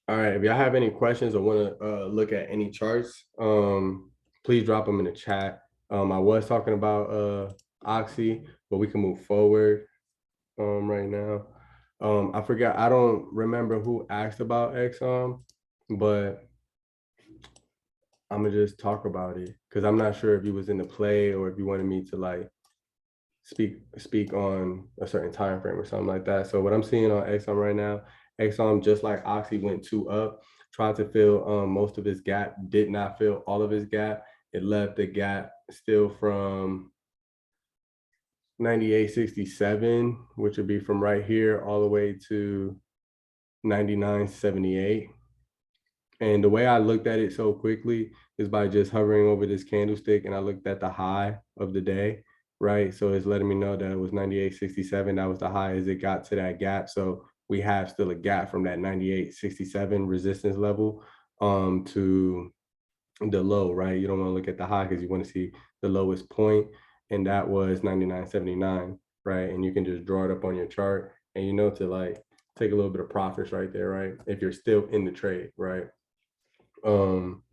All right, if y'all have any questions or want to look at any charts, please drop them in the chat. I was talking about Oxy, but we can move forward right now. I forgot, I don't remember who asked about Exxon, but I'm gonna just talk about it because I'm not sure if you was in the play or if you wanted me to like speak on a certain time frame or something like that. So what I'm seeing on Exxon right now, Exxon just like Oxy went two up, tried to fill most of his gap, did not fill all of his gap. It left the gap still from 98.67, which would be from right here all the way to 99.78. And the way I looked at it so quickly is by just hovering over this candlestick, and I looked at the high of the day, right? So it's letting me know that it was 98.67. That was the high as it got to that gap. So we have still a gap from that 98.67 resistance level to the low, right? You don't want to look at the high because you want to see the lowest point, and that was 99.79, right? And you can just draw it up on your chart, and you know to like take a little bit of profits right there, right? If you're still in the trade, right? Um,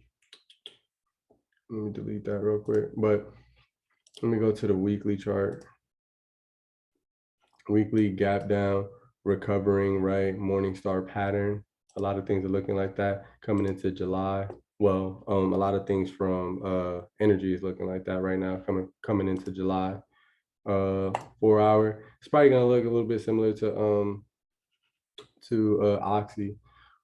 let me delete that real quick, but let me go to the weekly chart. Weekly gap down, recovering, right? Morning star pattern. A lot of things are looking like that coming into July. Well, a lot of things from energy is looking like that right now, coming into July. 4 hour. It's probably gonna look a little bit similar to Oxy.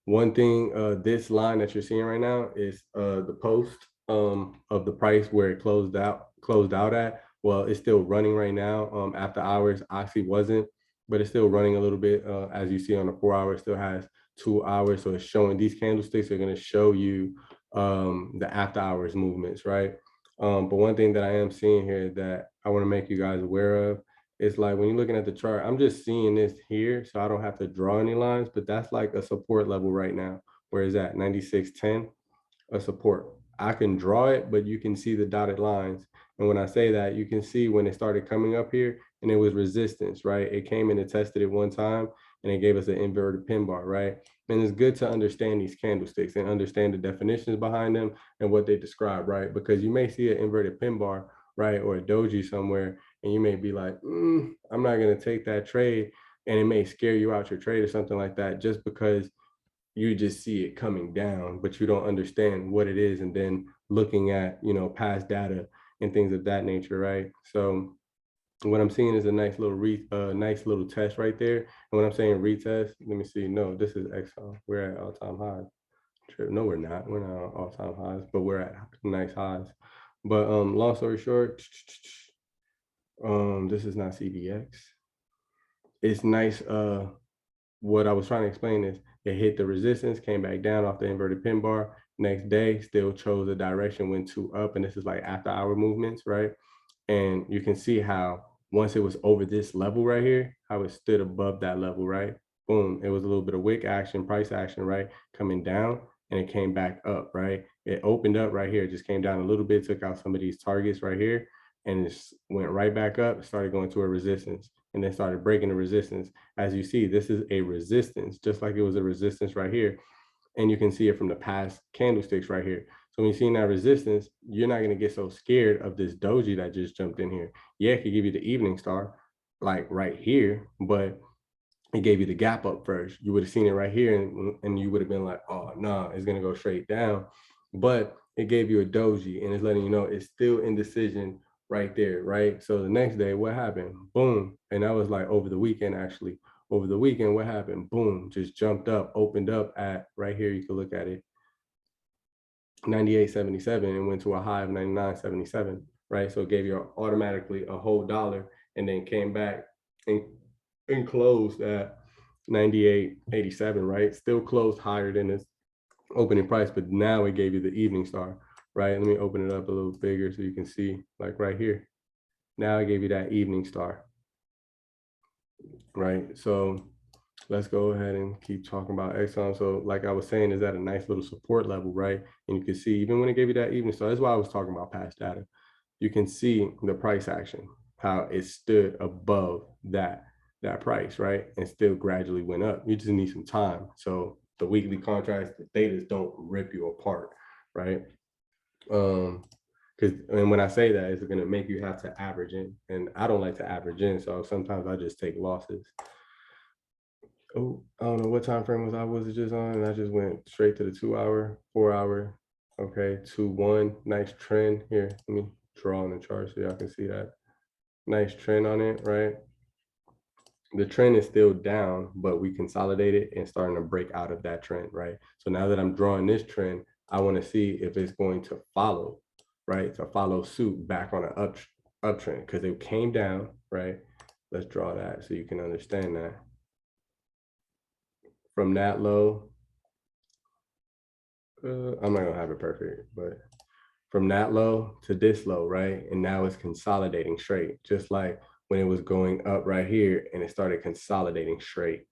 One thing, this line that you're seeing right now is the post of the price where it closed out at. Well, it's still running right now. After hours, Oxy wasn't, but it's still running a little bit. As you see on the 4 hour, it still has 2 hours. So it's showing these candlesticks are going to show you the after hours movements, right? But one thing that I am seeing here that I want to make you guys aware of, it's like when you're looking at the chart, I'm just seeing this here, so I don't have to draw any lines, but that's like a support level right now. Where is that? 96.10, a support. I can draw it, but you can see the dotted lines. And when I say that, you can see when it started coming up here and it was resistance, right? It came in and tested it one time and it gave us an inverted pin bar, right? And it's good to understand these candlesticks and understand the definitions behind them and what they describe, right? Because you may see an inverted pin bar, right? Or a doji somewhere, and you may be like, I'm not going to take that trade. And it may scare you out your trade or something like that just because you just see it coming down, but you don't understand what it is. And then looking at, past data and things of that nature, right? So what I'm seeing is a nice little test right there. And when I'm saying retest, let me see. No, this is Exxon. We're at all-time highs. No, we're not. We're not on all-time highs, but we're at nice highs. But long story short, this is not CDX. It's nice. What I was trying to explain is it hit the resistance, came back down off the inverted pin bar. Next day, still chose a direction, went two up, and this is like after hour movements, right? And you can see how once it was over this level right here, how it stood above that level, right? Boom, it was a little bit of wick action, price action, right? Coming down, and it came back up, right? It opened up right here, just came down a little bit, took out some of these targets right here, and it went right back up, started going to a resistance, and then started breaking the resistance. As you see, this is a resistance, just like it was a resistance right here. And you can see it from the past candlesticks right here. So when you're seeing that resistance, you're not going to get so scared of this doji that just jumped in here. Yeah, it could give you the evening star, like right here, but it gave you the gap up first. You would have seen it right here, and you would have been like, oh, no, it's going to go straight down. But it gave you a doji, and it's letting you know it's still indecision right there, right? So the next day, what happened? Boom. And that was like over the weekend, actually. Over the weekend, what happened? Boom, just jumped up, opened up at right here. You can look at it, 98.77, and went to a high of 99.77, right? So it gave you automatically a whole dollar, and then came back and, and closed at 98.87, right? Still closed higher than its opening price, but now it gave you the evening star, right? Let me open it up a little bigger so you can see, like right here. Now I gave you that evening star, right? So let's go ahead and keep talking about Exxon. So like I was saying, is at a nice little support level, right? And you can see even when it gave you that evening star, that's why I was talking about past data. You can see the price action, how it stood above that price, right? And still gradually went up. You just need some time. So the weekly contracts, the thetas don't rip you apart, right? Because and when I say that, it's going to make you have to average in, and I don't like to average in, so sometimes I just take losses. Oh, I don't know what time frame was it just on, and I just went straight to the 2 hour, 4 hour. Okay, 2-1, nice trend here. Let me draw on the chart so y'all can see that nice trend on it, right? The trend is still down, but we consolidated and starting to break out of that trend, right? So now that I'm drawing this trend, I want to see if it's going to follow, right? To follow suit back on an uptrend because it came down, right? Let's draw that so you can understand that. From that low, I'm not gonna have it perfect, but from that low to this low, right? And now it's consolidating straight, just like when it was going up right here and it started consolidating straight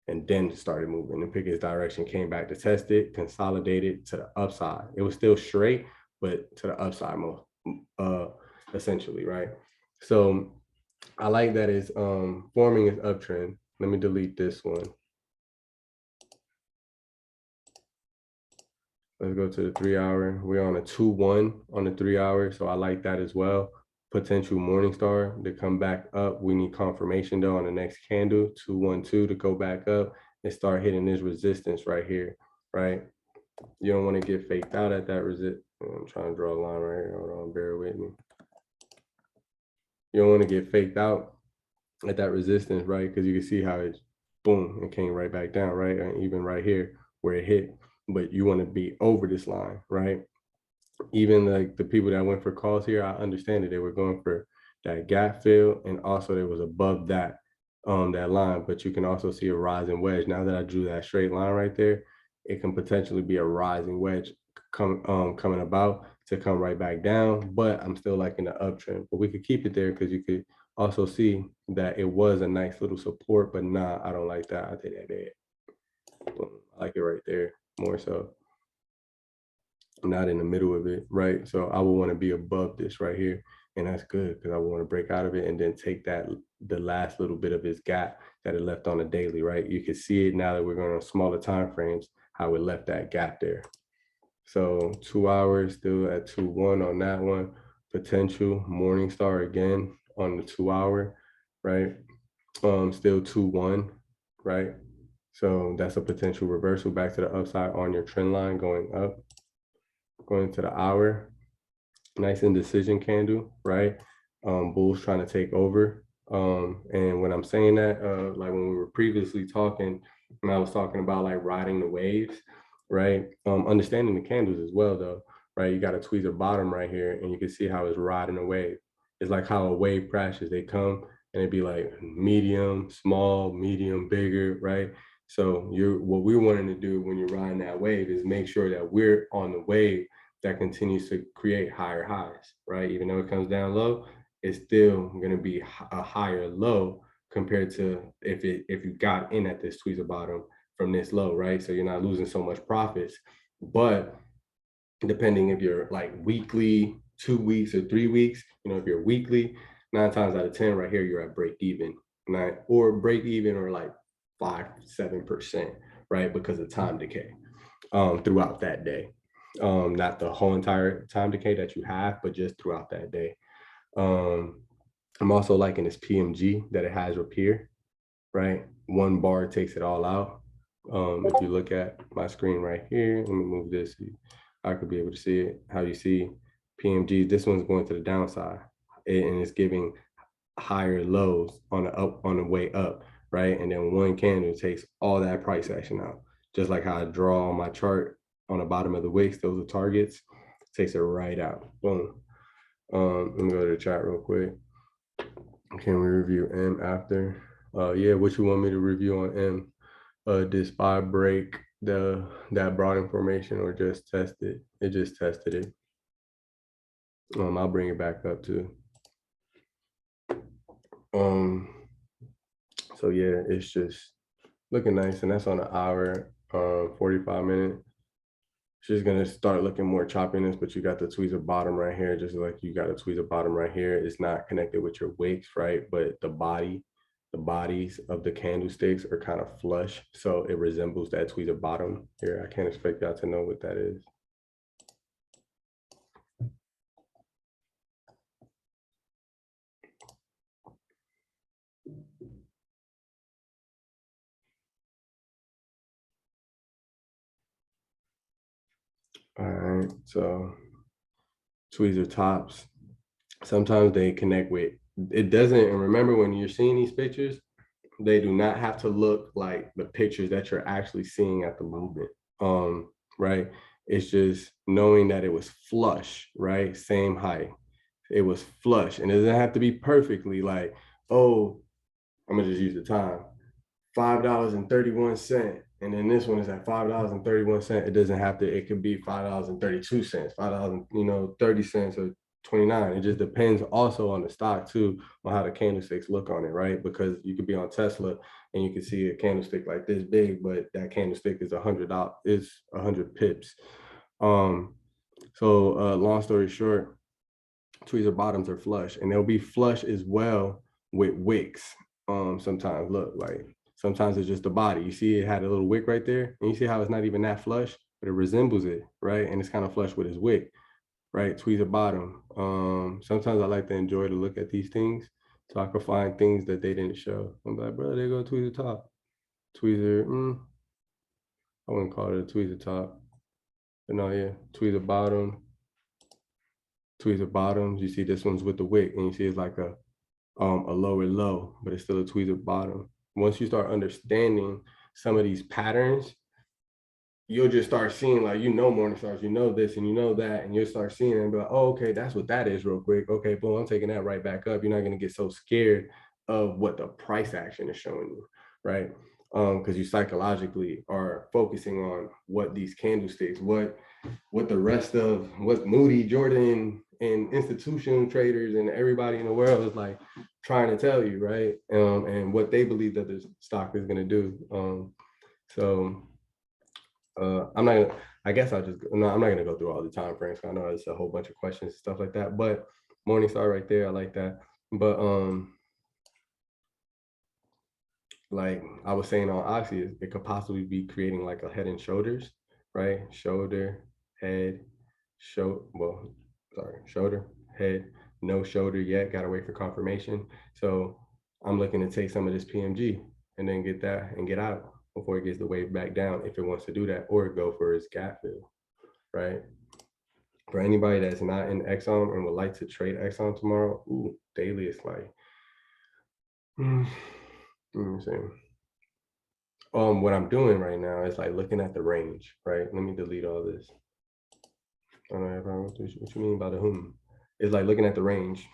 and then started moving and pick its direction, came back to test it, consolidated to the upside. It was still straight, but to the upside most, essentially, right? So I like that it's forming its uptrend. Let me delete this one. Let's go to the 3 hour. We're on a 2-1 on the 3 hour. So I like that as well. Potential morning star to come back up. We need confirmation though on the next candle, 2-1-2 to go back up and start hitting this resistance right here, right? You don't want to get faked out at that resist. I'm trying to draw a line right here. Hold on, bear with me. You don't want to get faked out at that resistance, right? Because you can see how it's boom, it came right back down, right? And even right here where it hit, but you want to be over this line, right? Even like the people that went for calls here, I understand that they were going for that gap fill, and also it was above that that line, but you can also see a rising wedge. Now that I drew that straight line right there, it can potentially be a rising wedge coming about to come right back down, but I'm still like in the uptrend. But we could keep it there because you could also see that it was a nice little support, but nah, I don't like that. I take that there. I like it right there more so. Not in the middle of it, right? So I would want to be above this right here. And that's good because I want to break out of it and then take that the last little bit of this gap that it left on the daily, right? You can see it now that we're going on smaller time frames, how it left that gap there. So 2 hours still at 2-1 on that one. Potential morning star again on the 2 hour, right? Still 2-1, right? So that's a potential reversal back to the upside on your trend line going up. Going to the hour, nice indecision candle, right? Bulls trying to take over. And when I'm saying that, like when we were previously talking, and I was talking about like riding the waves, right? Understanding the candles as well, though, right? You got a tweezer bottom right here, and you can see how it's riding a wave. It's like how a wave crashes. They come and it'd be like medium, small, medium, bigger, right? So what we're wanting to do when you're riding that wave is make sure that we're on the wave that continues to create higher highs, right? Even though it comes down low, it's still going to be a higher low compared to if you got in at this tweezer bottom from this low, right? So you're not losing so much profits. But depending if you're like weekly, 2 weeks or 3 weeks, if you're weekly, 9 times out of 10 right here, you're at break even, right? Or break even or like 5-7%, right? Because of time decay throughout that day. Not the whole entire time decay that you have, but just throughout that day. I'm also liking this PMG that it has up here, right? One bar takes it all out. If you look at my screen right here, let me move this so I could be able to see it. How you see PMG, this one's going to the downside and it's giving higher lows on the way up, right? And then one candle takes all that price action out. Just like how I draw on my chart on the bottom of the wicks, those are targets, takes it right out. Boom. Let me go to the chat real quick. Can we review M after? Yeah, what you want me to review on M? Did SPY break that broad information or just test it? It just tested it. I'll bring it back up too. So yeah, it's just looking nice, and that's on an hour, 45 minutes. She's gonna start looking more choppiness, but you got the tweezer bottom right here, just like you got a tweezer bottom right here. It's not connected with your wicks, right? But the body the bodies of the candlesticks are kind of flush, so it resembles that tweezer bottom here. I can't expect y'all to know what that is. All right, so tweezer tops, sometimes they connect with, it doesn't, and remember when you're seeing these pictures, they do not have to look like the pictures that you're actually seeing at the movement. Right? It's just knowing that it was flush, right? Same height. It was flush, and it doesn't have to be perfectly like, oh, I'm gonna just use the time. $5.31. And then this one is at $5.31. It doesn't have to, it could be $5.32, $5, 30 cents or 29. It just depends also on the stock too, on how the candlesticks look on it, right? Because you could be on Tesla and you can see a candlestick like this big, but that candlestick is $100, is 100 pips. Long story short, tweezer bottoms are flush, and they'll be flush as well with wicks. Sometimes look like, sometimes it's just the body. You see it had a little wick right there, and you see how it's not even that flush, but it resembles it, right? And it's kind of flush with his wick, right? Tweezer bottom. Sometimes I like to enjoy to look at these things so I can find things that they didn't show. I'm like, bro, there go tweezer top. Tweezer, I wouldn't call it a tweezer top, but no, yeah, tweezer bottom. Tweezer bottoms. You see this one's with the wick, and you see it's like a lower low, but it's still a tweezer bottom. Once you start understanding some of these patterns, you'll just start seeing, like, morning stars, this and that, and you'll start seeing it and be like, oh, okay, that's what that is real quick. Okay, boom, I'm taking that right back up. You're not going to get so scared of what the price action is showing you, right? Because you psychologically are focusing on what these candlesticks, what the rest of what Moody, Jordan, and institutional traders and everybody in the world is like trying to tell you, right? And what they believe that the stock is going to do. I'm not gonna, I guess I'll just, no, I'm not gonna go through all the time frames. I know it's a whole bunch of questions and stuff like that, but Morningstar right there, I like that. But like I was saying on Oxy, it could possibly be creating like a head and shoulders, right? Shoulder, head, shoulder, head, no shoulder yet, gotta wait for confirmation. So I'm looking to take some of this PMG and then get that and get out before it gets the wave back down if it wants to do that, or go for its gap fill, right? For anybody that's not in Exxon and would like to trade Exxon tomorrow, daily is like, let me see. What I'm doing right now is like looking at the range, right? Let me delete all this. I don't know what you mean by the whom. It's like looking at the range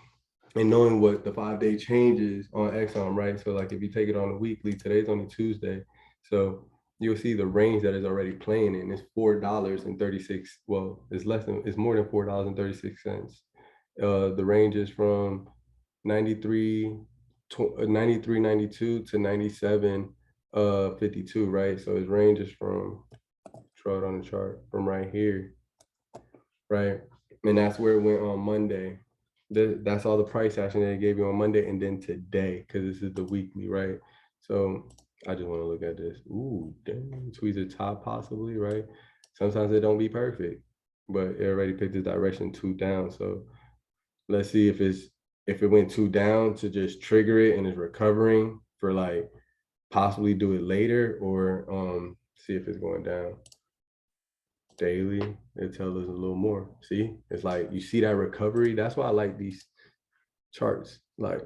and knowing what the 5-day changes on Exxon, right? So like if you take it on a weekly, today's only Tuesday. So you'll see the range that is already playing in is $4.36. Well, it's more than $4.36. The range is from 93.92 to 97.52, right? So his range is from, draw it on the chart, from right here, right? And that's where it went on Monday. That's all the price action that it gave you on Monday, and then today, because this is the weekly, right? So I just want to look at this. Ooh, damn, tweezer top possibly, right? Sometimes it don't be perfect, but it already picked the direction 2 down. So let's see if it went 2 down to just trigger it and is recovering for like possibly do it later, or see if it's going down. Daily, it tells us a little more. See, it's like you see that recovery. That's why I like these charts. Like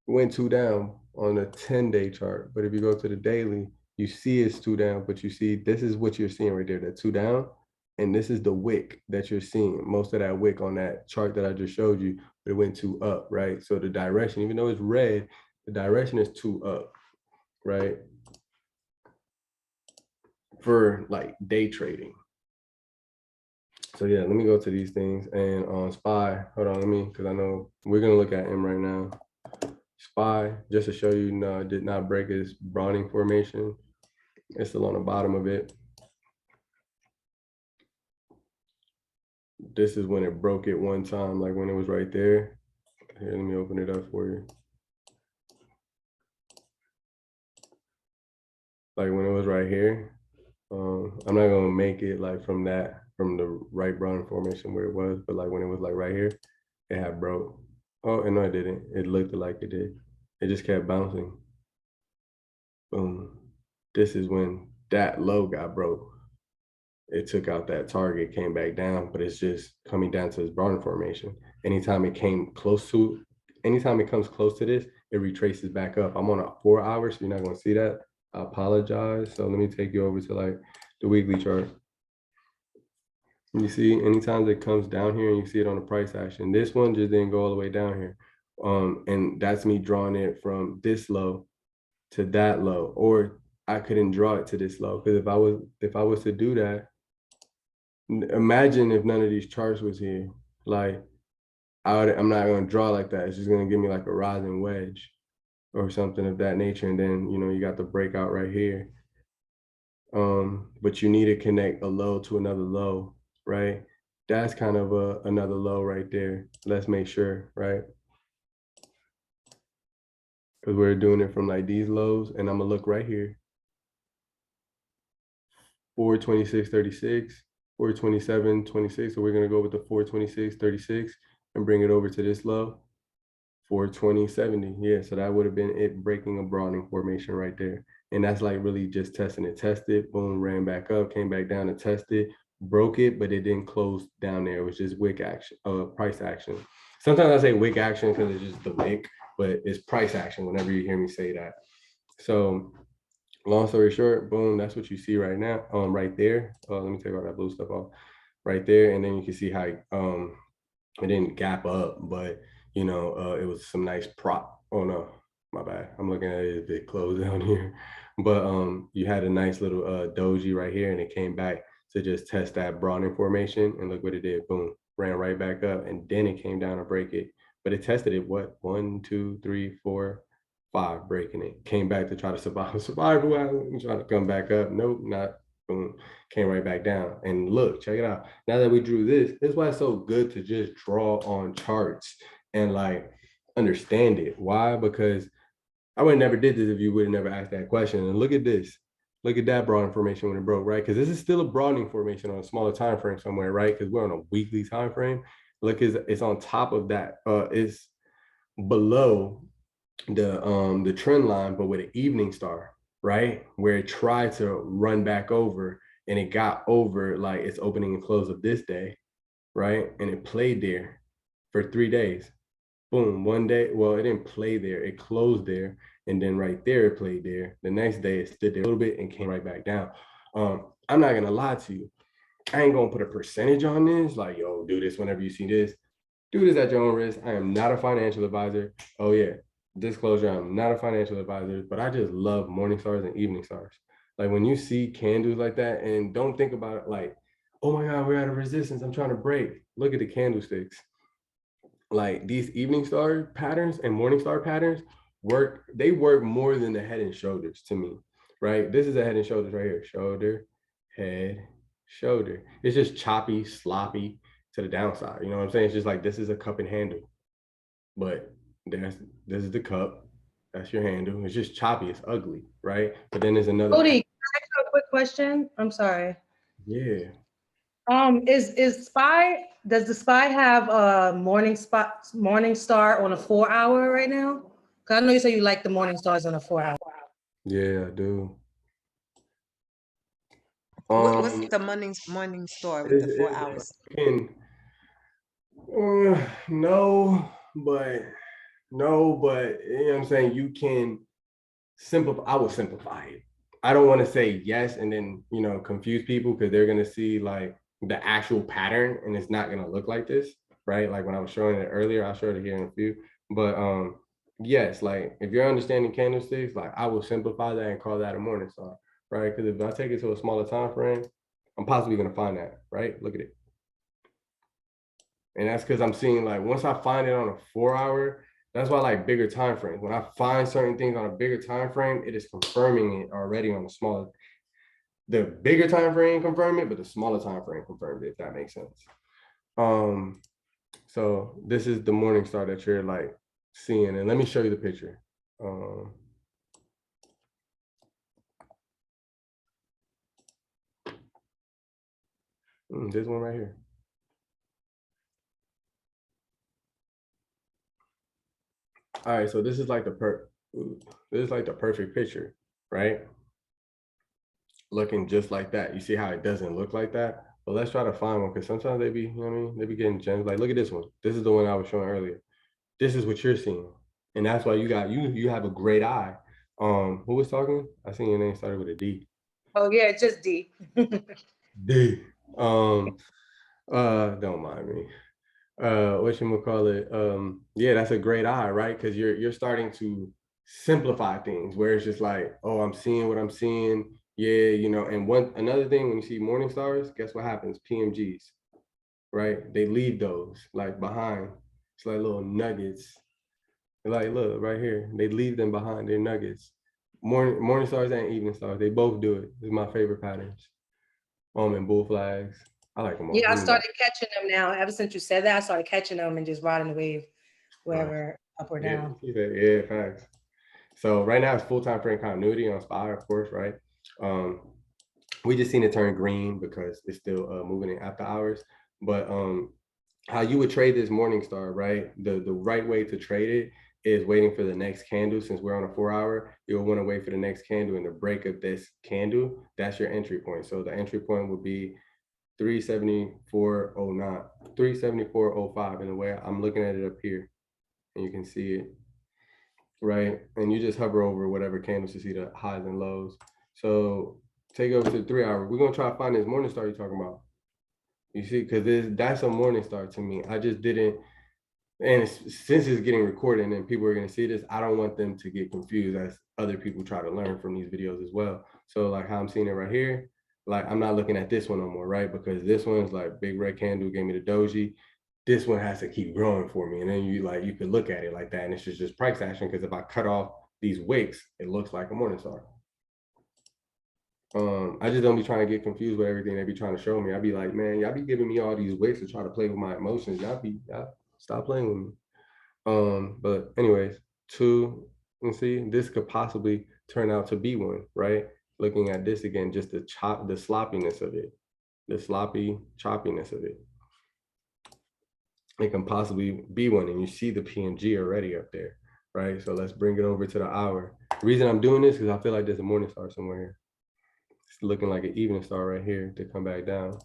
went 2 down on a 10-day chart, but if you go to the daily, you see it's 2 down, but you see this is what you're seeing right there, that 2 down, and this is the wick that you're seeing. Most of that wick on that chart that I just showed you, but it went 2 up, right? So the direction, even though it's red, the direction is 2 up, right? For like day trading. So yeah, let me go to these things, and on SPY, hold on, because I know we're gonna look at him right now. SPY, just to show you, no, it did not break its Browning formation. It's still on the bottom of it. This is when it broke it one time, like when it was right there. Here, let me open it up for you. like when it was right here. I'm not gonna make it like from the right brown formation where it was, but like when it was like right here, it had broke. Oh, and no, it didn't. It looked like it did. It just kept bouncing. Boom. This is when that low got broke. It took out that target, came back down, but it's just coming down to this brown formation. Anytime it came close to, anytime it comes close to this, it retraces back up. I'm on a 4 hour, so you're not gonna see that. I apologize. So let me take you over to like the weekly chart. You see, anytime it comes down here and you see it on the price action, this one just didn't go all the way down here. And that's me drawing it from this low to that low, or I couldn't draw it to this low because if I was to do that, imagine if none of these charts was here. Like I'm not going to draw like that. It's just going to give me like a rising wedge or something of that nature, and then you got the breakout right here. But you need to connect a low to another low, right? That's kind of another low right there. Let's make sure, right? Because we're doing it from like these lows, and I'm gonna look right here. 426.36, 427.26. So we're gonna go with the 426.36 and bring it over to this low, 420.70. Yeah, so that would have been it breaking a broadening formation right there. And that's like really just testing it. Tested, boom, ran back up, came back down and tested, broke it, but it didn't close down there. It was just wick action, price action. Sometimes I say wick action because it's just the wick, but it's price action whenever you hear me say that. So long story short, boom, that's what you see right now. Right there. Let me take all that blue stuff off. Right there, and then you can see how it didn't gap up, but it was some nice prop. Oh no, my bad. I'm looking at it a bit closed down here. But you had a nice little doji right here, and it came back to just test that broadening formation, and look what it did. Boom, ran right back up, and then it came down to break it. But it tested it, what, 1, 2, 3, 4, 5, breaking it. Came back to try to survive, try to come back up. Nope, not. Boom, came right back down. And look, check it out. Now that we drew this is why it's so good to just draw on charts and like understand it. Why? Because I would never did this if you would have never asked that question. And look at this. Look at that broadening formation when it broke, right? Because this is still a broadening formation on a smaller time frame somewhere, right? Because we're on a weekly time frame. Look, it's on top of that. It's below the trend line, but with an evening star, right? Where it tried to run back over and it got over like its opening and close of this day, right? And it played there for 3 days. Boom, one day, well, it didn't play there, it closed there, and then right there it played there. The next day it stood there a little bit and came right back down. I'm not gonna lie to you. I ain't gonna put a percentage on this, like, yo, do this whenever you see this. Do this at your own risk. I am not a financial advisor. Oh yeah, disclosure, I'm not a financial advisor, but I just love morning stars and evening stars. Like when you see candles like that, and don't think about it like, oh my God, we're at a resistance, I'm trying to break. Look at the candlesticks. Like these evening star patterns and morning star patterns they work more than the head and shoulders to me, right? This is a head and shoulders right here. Shoulder, head, shoulder. It's just choppy, sloppy to the downside. You know what I'm saying? It's just like this is a cup and handle. But this is the cup. That's your handle. It's just choppy. It's ugly, right? But then there's another. Cody, can I ask you a quick question? I'm sorry. Yeah. Is SPY, does the SPY have a morning star on a 4 hour right now? Because I know you say you like the morning stars on a 4 hour. Yeah, I do. What's the morning store with the 4 hours? Can, no, but no, but you know what I'm saying? You can simplify. I will simplify it. I don't want to say yes and then confuse people because they're gonna see like the actual pattern and it's not gonna look like this, right? Like when I was showing it earlier, I'll show it here in a few. But yes, like if you're understanding candlesticks, like I will simplify that and call that a morning star, right? Because if I take it to a smaller time frame, I'm possibly gonna find that, right? Look at it. And that's because I'm seeing like once I find it on a 4 hour, that's why I like bigger time frames. When I find certain things on a bigger time frame, it is confirming it already on the smaller. The bigger time frame confirmed it, but the smaller time frame confirmed it, if that makes sense. So this is the morning star that you're like seeing, and let me show you the picture. This one right here. All right, so this is like the perfect picture, right? Looking just like that. You see how it doesn't look like that? But let's try to find one, because sometimes they be, you know what I mean? They be getting gems. Like, look at this one. This is the one I was showing earlier. This is what you're seeing. And that's why you have a great eye. Who was talking? I seen your name started with a D. Oh yeah, it's just D. D. Don't mind me. Whatchamacallit, yeah, that's a great eye, right? Because you're starting to simplify things where it's just like, oh, I'm seeing what I'm seeing. Yeah, you know, and another thing, when you see morning stars, guess what happens? PMGs, right? They leave those like behind. It's like little nuggets. Like, look right here, they leave them behind. They're nuggets. Morning stars and evening stars, they both do it. This is my favorite patterns. And bull flags. I like them all. Yeah, I started catching them now. Ever since you said that, I started catching them and just riding the wave, wherever up or down. Yeah, facts. So right now it's full-time frame continuity on SPY, of course, right? We just seen it turn green because it's still moving in after hours. But how you would trade this morning star, right? The right way to trade it is waiting for the next candle. Since we're on a 4-hour, you'll want to wait for the next candle, and the break of this candle, that's your entry point. So the entry point would be 374.09, 374.05 in the way I'm looking at it up here, and you can see it, right? And you just hover over whatever candles to see the highs and lows. So take it over to the 3-hour. We're gonna try to find this morning star you're talking about. You see, because that's a morning star to me. I just didn't, and since it's getting recorded and people are gonna see this, I don't want them to get confused as other people try to learn from these videos as well. So like how I'm seeing it right here, like I'm not looking at this one no more, right? Because this one's like big red candle gave me the doji. This one has to keep growing for me. And then you could look at it like that, and it's just price action, because if I cut off these wicks, it looks like a morning star. I just don't be trying to get confused with everything they be trying to show me. I be like, man, y'all be giving me all these wicks to try to play with my emotions. Y'all stop playing with me. But anyways, you see, this could possibly turn out to be one, right? Looking at this again, just the sloppiness of it, the sloppy choppiness of it. It can possibly be one, and you see the PMG already up there, right? So let's bring it over to the hour. The reason I'm doing this is I feel like there's a morning star somewhere here. It's looking like an evening star right here to come back down.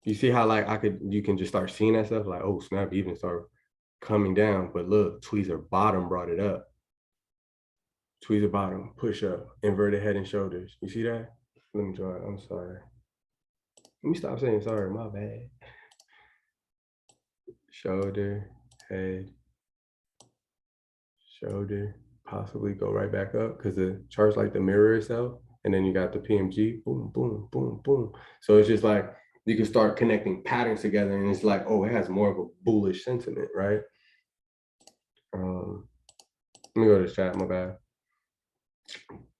You see how like you can just start seeing that stuff, like, oh snap, evening star coming down. But look, tweezer bottom brought it up. Tweezer bottom, push up, inverted head and shoulders. You see that? Let me draw it. I'm sorry. Let me stop saying sorry, my bad. Shoulder, head, shoulder, possibly go right back up, because the chart's like the mirror itself. And then you got the PMG, boom, boom, boom, boom. So it's just like you can start connecting patterns together, and it's like, oh, it has more of a bullish sentiment, right? Let me go to the chat, my bad.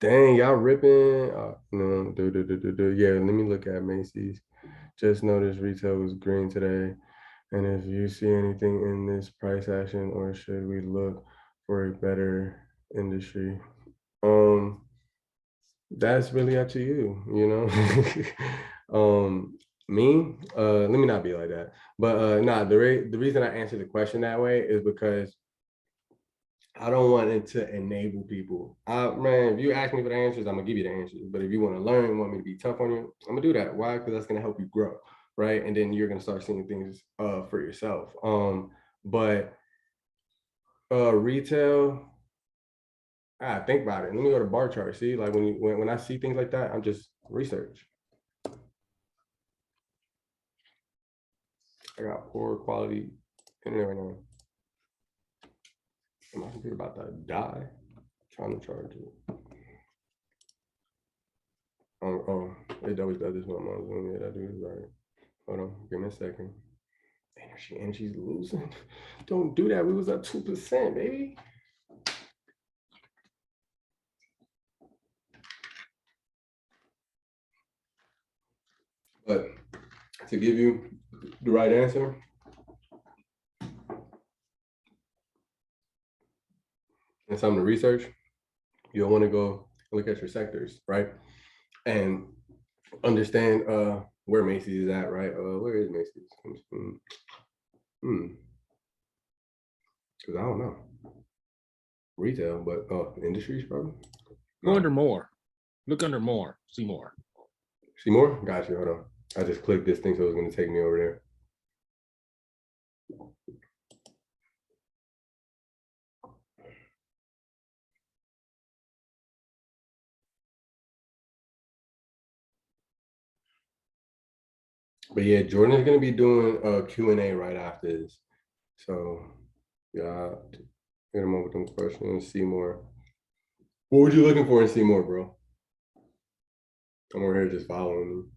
Dang, y'all ripping. No, yeah, let me look at Macy's. Just noticed retail was green today. And if you see anything in this price action, or should we look for a better industry? That's really up to you, you know. Let me not be like that. But nah, the reason I answer the question that way is because I don't want it to enable people. Man, if you ask me for the answers, I'm gonna give you the answers. But if you want to learn, want me to be tough on you, I'm gonna do that. Why? Because that's gonna help you grow, right? And then you're gonna start seeing things for yourself. But retail, think about it. Let me go to bar chart. See, like when I see things like that, I'm just research. I got poor quality internet right now. My computer about to die. Trying to charge it. Oh, it always does this when I'm on Zoom. Yeah, that dude is right. Hold on, give me a second. She's losing. Don't do that. We was up 2%, baby. But to give you the right answer, and something to research, you'll want to go look at your sectors, right? And understand where Macy's is at, right? Where is Macy's? Because I don't know. Retail, but industries probably. Go under more. Look under more. See more. See more? Got you. Hold on. I just clicked this thing, so it was going to take me over there. But yeah, Jordan is going to be doing a Q&A right after this. So yeah, hit him up with some questions. See more. What were you looking for in Seymour, bro? I'm over here just following you.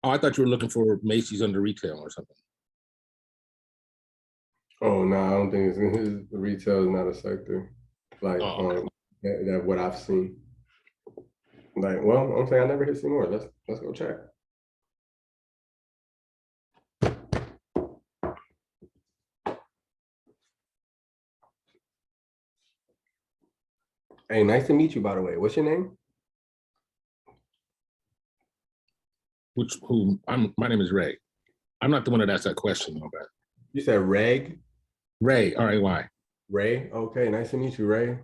Oh, I thought you were looking for Macy's under retail or something. Oh no, I don't think it's retail is not a sector. Like that what I've seen. Like, well, I'm saying I never hit Seymour. Let's go check. Hey, nice to meet you, by the way. What's your name? My name is Ray. I'm not the one that asked that question, though, but You said Reg? Ray, R-A-Y. Ray? Okay, nice to meet you, Ray.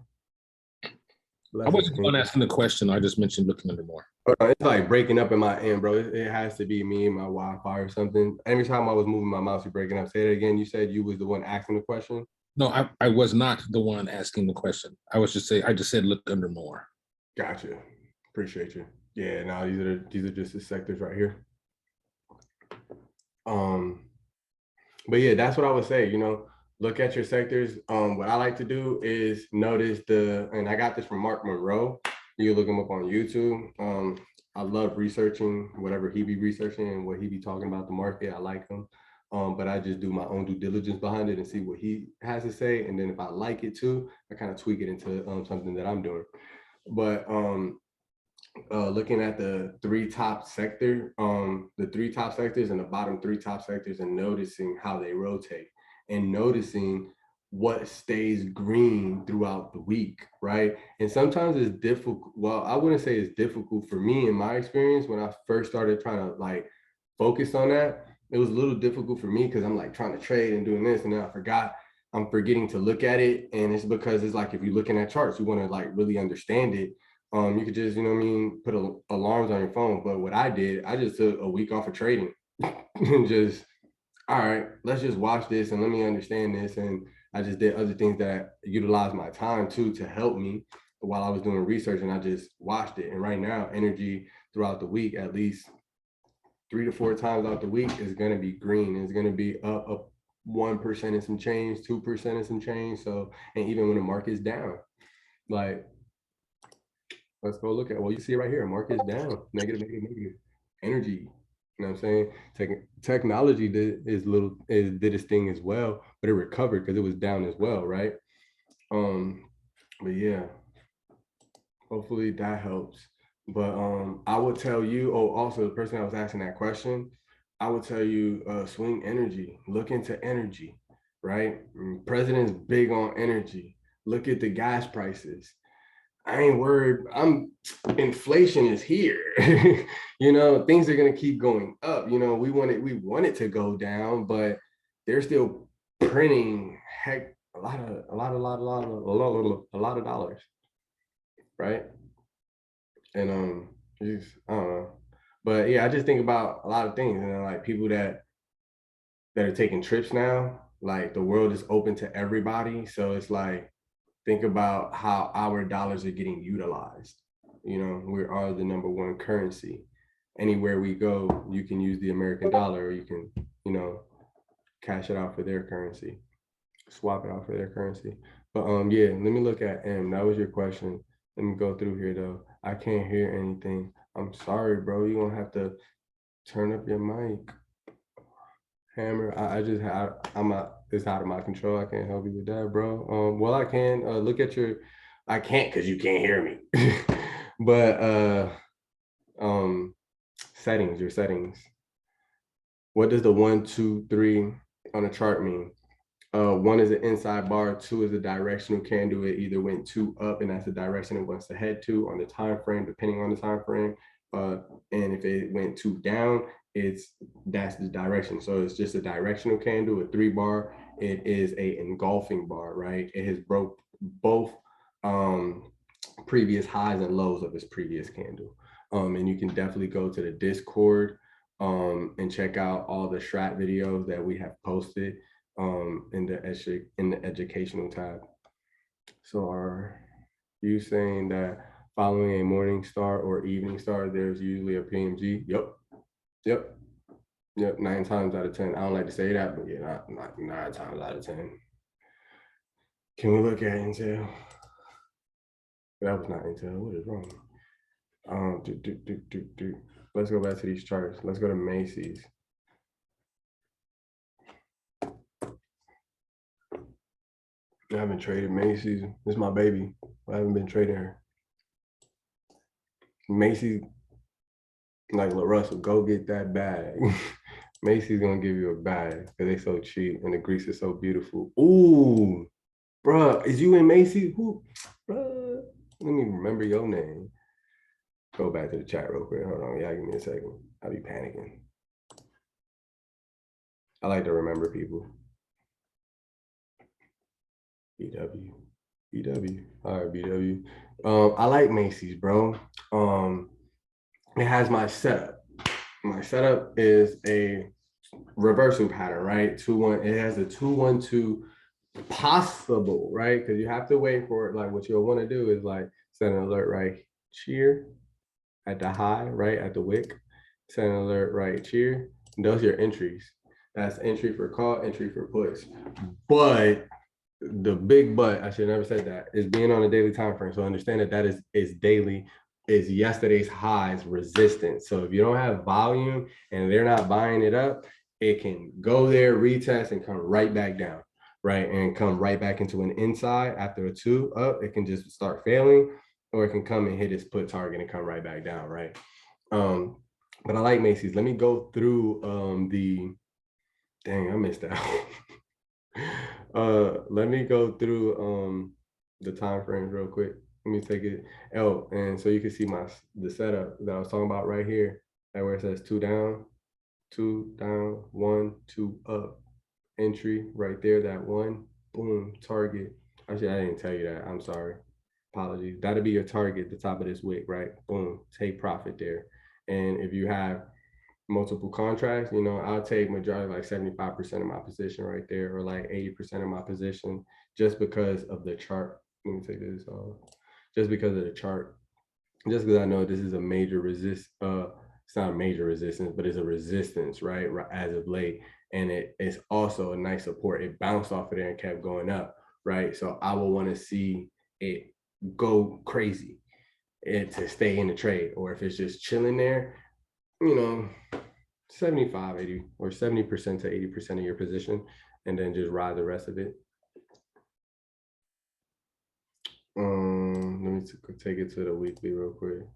I wasn't the one asking the question. I just mentioned looking under more. It's like breaking up in my end, bro. It has to be me and my Wi-Fi or something. Every time I was moving my mouse, you're breaking up. Say it again. You said you was the one asking the question? No, I was not the one asking the question. I just said look under more. Gotcha. Appreciate you. Yeah, now these are just the sectors right here. But yeah, that's what I would say, look at your sectors. What I like to do is notice and I got this from Mark Monroe. You can look him up on YouTube. I love researching whatever he be researching and what he be talking about the market. I like him. But I just do my own due diligence behind it and see what he has to say. And then if I like it too, I kind of tweak it into something that I'm doing. But looking at the three top sectors and the bottom three top sectors and noticing how they rotate and noticing what stays green throughout the week, right? And sometimes it's difficult. Well, I wouldn't say it's difficult for me in my experience. When I first started trying to like focus on that, it was a little difficult for me because I'm like trying to trade and doing this, and then I'm forgetting to look at it. And it's because it's like if you're looking at charts, you want to like really understand it. You could just, put alarms on your phone. But what I did, I just took a week off of trading and just, all right, let's just watch this and let me understand this. And I just did other things that utilized my time too to help me while I was doing research, and I just watched it. And right now, energy throughout the week, at least 3 to 4 times out the week, is going to be green. It's going to be up 1% and some change, 2% and some change. So, and even when the market's down, like, let's go look at, well, you see it right here, market's down, negative. Energy, you know what I'm saying? Technology did its thing as well, but it recovered because it was down as well, right? But yeah, hopefully that helps. But I would tell you, also the person that was asking that question, I would tell you swing energy, look into energy, right? President's big on energy. Look at the gas prices. I ain't worried. Inflation is here. Things are gonna keep going up. We want it to go down, but they're still printing a lot of dollars, right? And I don't know. But yeah, I just think about a lot of things, and like people that are taking trips now, like the world is open to everybody. So it's like, think about how our dollars are getting utilized. We are the number one currency. Anywhere we go, you can use the American dollar, or you can, cash it out for their currency, swap it out for their currency. But yeah, let me look at M. That was your question. Let me go through here though. I can't hear anything. I'm sorry, bro. You're gonna have to turn up your mic. Hammer, it's out of my control. I can't help you with that, bro. Well, I can look at I can't because you can't hear me. But your settings. What does the 1, 2, 3 on a chart mean? 1 is an inside bar, 2 is a directional candle. It either went 2 up, and that's the direction it wants to head to on the time frame, depending on the time frame. And if it went 2 down, that's the direction. So it's just a directional candle, a 3 bar. It is a engulfing bar, right? It has broke both previous highs and lows of its previous candle. And you can definitely go to the Discord and check out all the strat videos that we have posted in the educational tab. So are you saying that following a morning star or evening star, there's usually a PMG? Yep. 9 times out of 10. I don't like to say that, but yeah, not 9 times out of 10. Can we look at Intel? That was not Intel. What is wrong? Let's go back to these charts. Let's go to Macy's. I haven't traded Macy's. This is my baby. I haven't been trading her. Macy's, like LaRussell, go get that bag. Macy's gonna give you a bag because they so cheap and the grease is so beautiful. Ooh, bruh, is you in Macy's? Who, bruh? Let me remember your name. Go back to the chat real quick. Hold on, y'all give me a second. I'll be panicking. I like to remember people. BW. All right, BW. I like Macy's, bro. It has my setup. My setup is a reversal pattern, right? 2-1. It has a 2-1-2 possible, right? Because you have to wait for it. Like what you'll want to do is like set an alert right here at the high, right at the wick. Set an alert right here. And those are your entries. That's entry for call, entry for puts. But the big but, I should never said that, is being on a daily time frame. So understand that is daily, is yesterday's highs resistance. So if you don't have volume and they're not buying it up, it can go there, retest, and come right back down, right? And come right back into an inside after a 2 up. It can just start failing, or it can come and hit its put target and come right back down, right? But I like Macy's. Let me go through dang, I missed that. Let me go through the time frames real quick. Let me take it out, and so you can see the setup that I was talking about right here, that where it says 2 down, 1, 2 up, entry right there, that 1, boom, target. Actually, I didn't tell you that. I'm sorry. Apologies. That'll be your target, the top of this wick, right? Boom, take profit there. And if you have multiple contracts, you know, I'll take majority, like 75% of my position right there, or like 80% of my position, just because of the chart. Let me take this off. Just because of the chart, just because I know this is a major it's not a major resistance, but it's a resistance, right? As of late. And it's also a nice support. It bounced off of there and kept going up, right? So I will want to see it go crazy to stay in the trade. Or if it's just chilling there, you know, 75, 80, or 70% to 80% of your position, and then just ride the rest of it. Let me take it to the weekly real quick.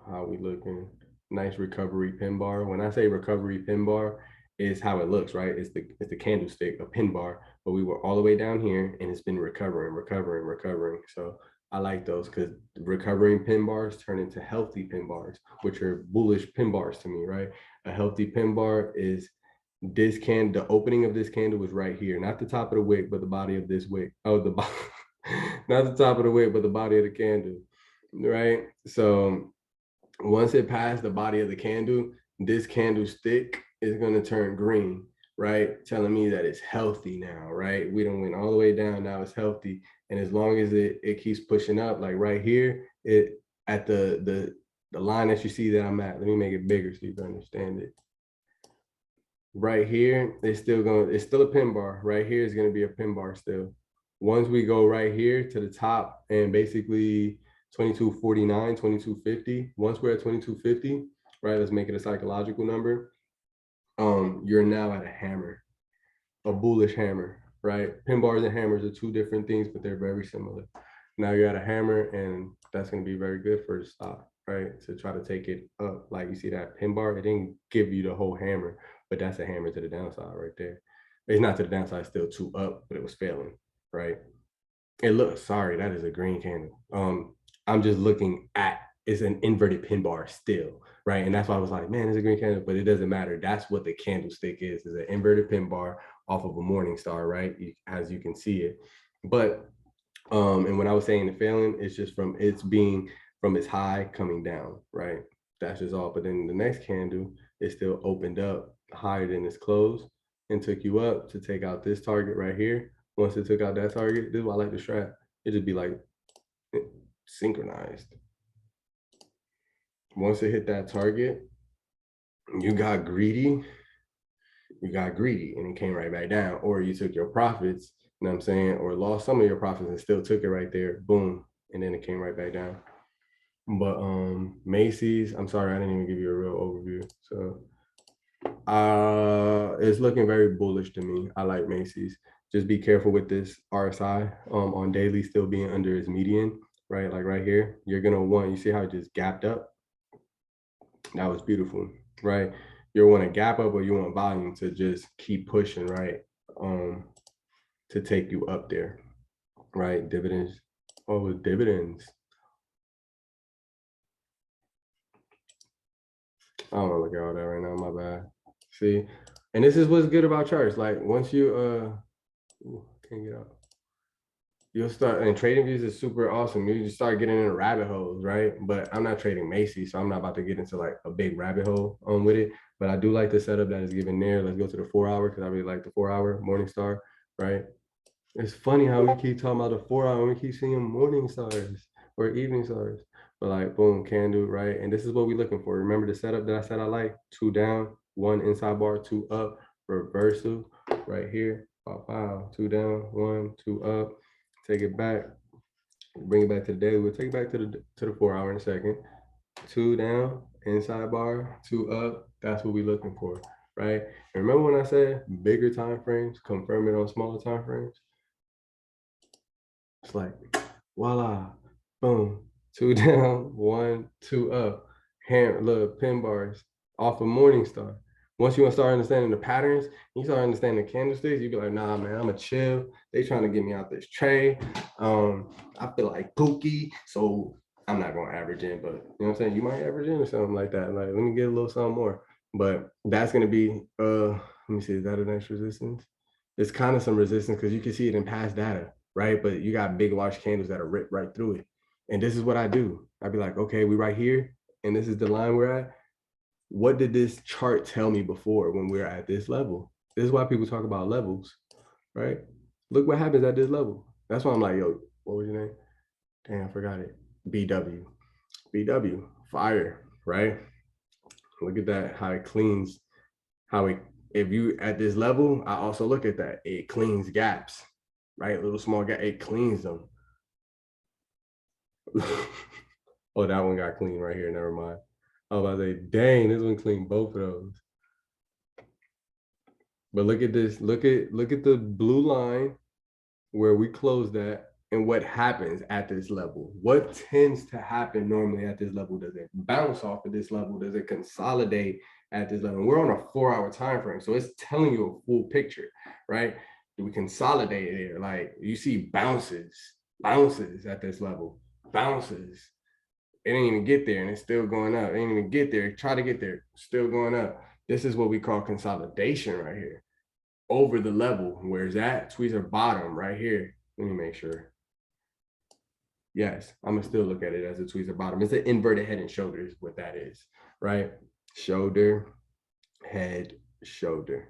How we looking? Nice recovery pin bar. When I say recovery pin bar, is how it looks, right? It's the candlestick, a pin bar, but we were all the way down here and it's been recovering. So I like those because recovering pin bars turn into healthy pin bars, which are bullish pin bars to me, right? A healthy pin bar is this the opening of this candle was right here, not the top of the wick, but the body of this wick. Oh, the bottom, not the top of the wick, but the body of the candle, right? So once it passed the body of the candle, this candlestick is going to turn green, right? Telling me that it's healthy now, right? We don't went all the way down. Now it's healthy. And as long as it keeps pushing up, like right here, it at the line that you see that I'm at, let me make it bigger so you can understand it. Right here, it's still a pin bar. Right here is going to be a pin bar still. Once we go right here to the top and basically 2249, 2250, once we're at 2250, right, let's make it a psychological number. You're now at a hammer, a bullish hammer, right? Pin bars and hammers are two different things, but they're very similar. Now you're at a hammer, and that's going to be very good for the stock, right? To try to take it up. Like you see that pin bar, it didn't give you the whole hammer, but that's a hammer to the downside right there. It's not to the downside, still 2 up, but it was failing, right? It looks, sorry, that is a green candle. I'm just looking at it's an inverted pin bar still, right? And that's why I was like, man, it's a green candle, but it doesn't matter. That's what the candlestick is an inverted pin bar off of a morning star, right? As you can see it. But and when I was saying the failing, it's just from its being from its high coming down, right? That's just all. But then the next candle, it still opened up higher than its close and took you up to take out this target right here. Once it took out that target, this is why I like the strap. It just be like synchronized. Once it hit that target, you got greedy, and it came right back down, or you took your profits, you know what I'm saying, or lost some of your profits and still took it right there, boom, and then it came right back down. But Macy's, I'm sorry, I didn't even give you a real overview. So it's looking very bullish to me. I like Macy's. Just be careful with this RSI on daily still being under its median, right? Like right here, you're gonna want, you see how it just gapped up? That was beautiful, right? You want to gap up or you want volume to just keep pushing, right? To take you up there, right? Dividends. Oh, dividends. I don't want to look at all that right now, my bad. See, and this is what's good about charts. Like once you can't get out. You'll start, and trading views is super awesome. You just start getting into rabbit holes, right? But I'm not trading Macy's, so I'm not about to get into like a big rabbit hole with it. But I do like the setup that is given there. Let's go to the 4 hour because I really like the 4 hour morning star, right? It's funny how we keep talking about the 4 hour and we keep seeing morning stars or evening stars. But like boom, candle, right? And this is what we're looking for. Remember the setup that I said I like? 2 down, 1 inside bar, 2 up, reversal right here. Wow, 2 down, 1, 2 up. Take it back, bring it back to the day. We'll take it back to the 4 hour in a second. 2 down, inside bar, 2 up. That's what we're looking for, right? And remember when I said bigger time frames, confirm it on smaller time frames? It's like, voila, boom, 2 down, 1, 2 up. Hand, look, pin bars off of Morningstar. Once you start understanding the patterns, you start understanding the candlesticks, you be like, nah, man, I'm a chill. They trying to get me out this trade. I feel like Pookie, so I'm not going to average in, but you know what I'm saying? You might average in or something like that. Like, let me get a little something more. But that's going to be, let me see, is that a nice resistance? It's kind of some resistance because you can see it in past data, right? But you got big, large candles that are ripped right through it. And this is what I do. I'd be like, okay, we right here, and this is the line we're at. What did this chart tell me before when we're at this level? This is why people talk about levels, right? Look what happens at this level. That's why I'm like, yo, what was your name? Damn, I forgot it. BW. BW, fire, right? Look at that, how it cleans, if you at this level, I also look at that. It cleans gaps, right? Little small gap, it cleans them. Oh, that one got clean right here, never mind. I was about to say, dang, this one cleaned both of those. But look at this, look at the blue line where we closed at and what happens at this level. What tends to happen normally at this level? Does it bounce off of this level? Does it consolidate at this level? We're on a 4 hour time frame, so it's telling you a full picture, right? Do we consolidate here? Like you see bounces at this level, bounces. It ain't even get there and it's still going up. It ain't even get there. Try to get there, still going up. This is what we call consolidation right here. Over the level. Where's that? Tweezer bottom right here. Let me make sure. Yes, I'm gonna still look at it as a tweezer bottom. It's an inverted head and shoulders, what that is, right? Shoulder, head, shoulder.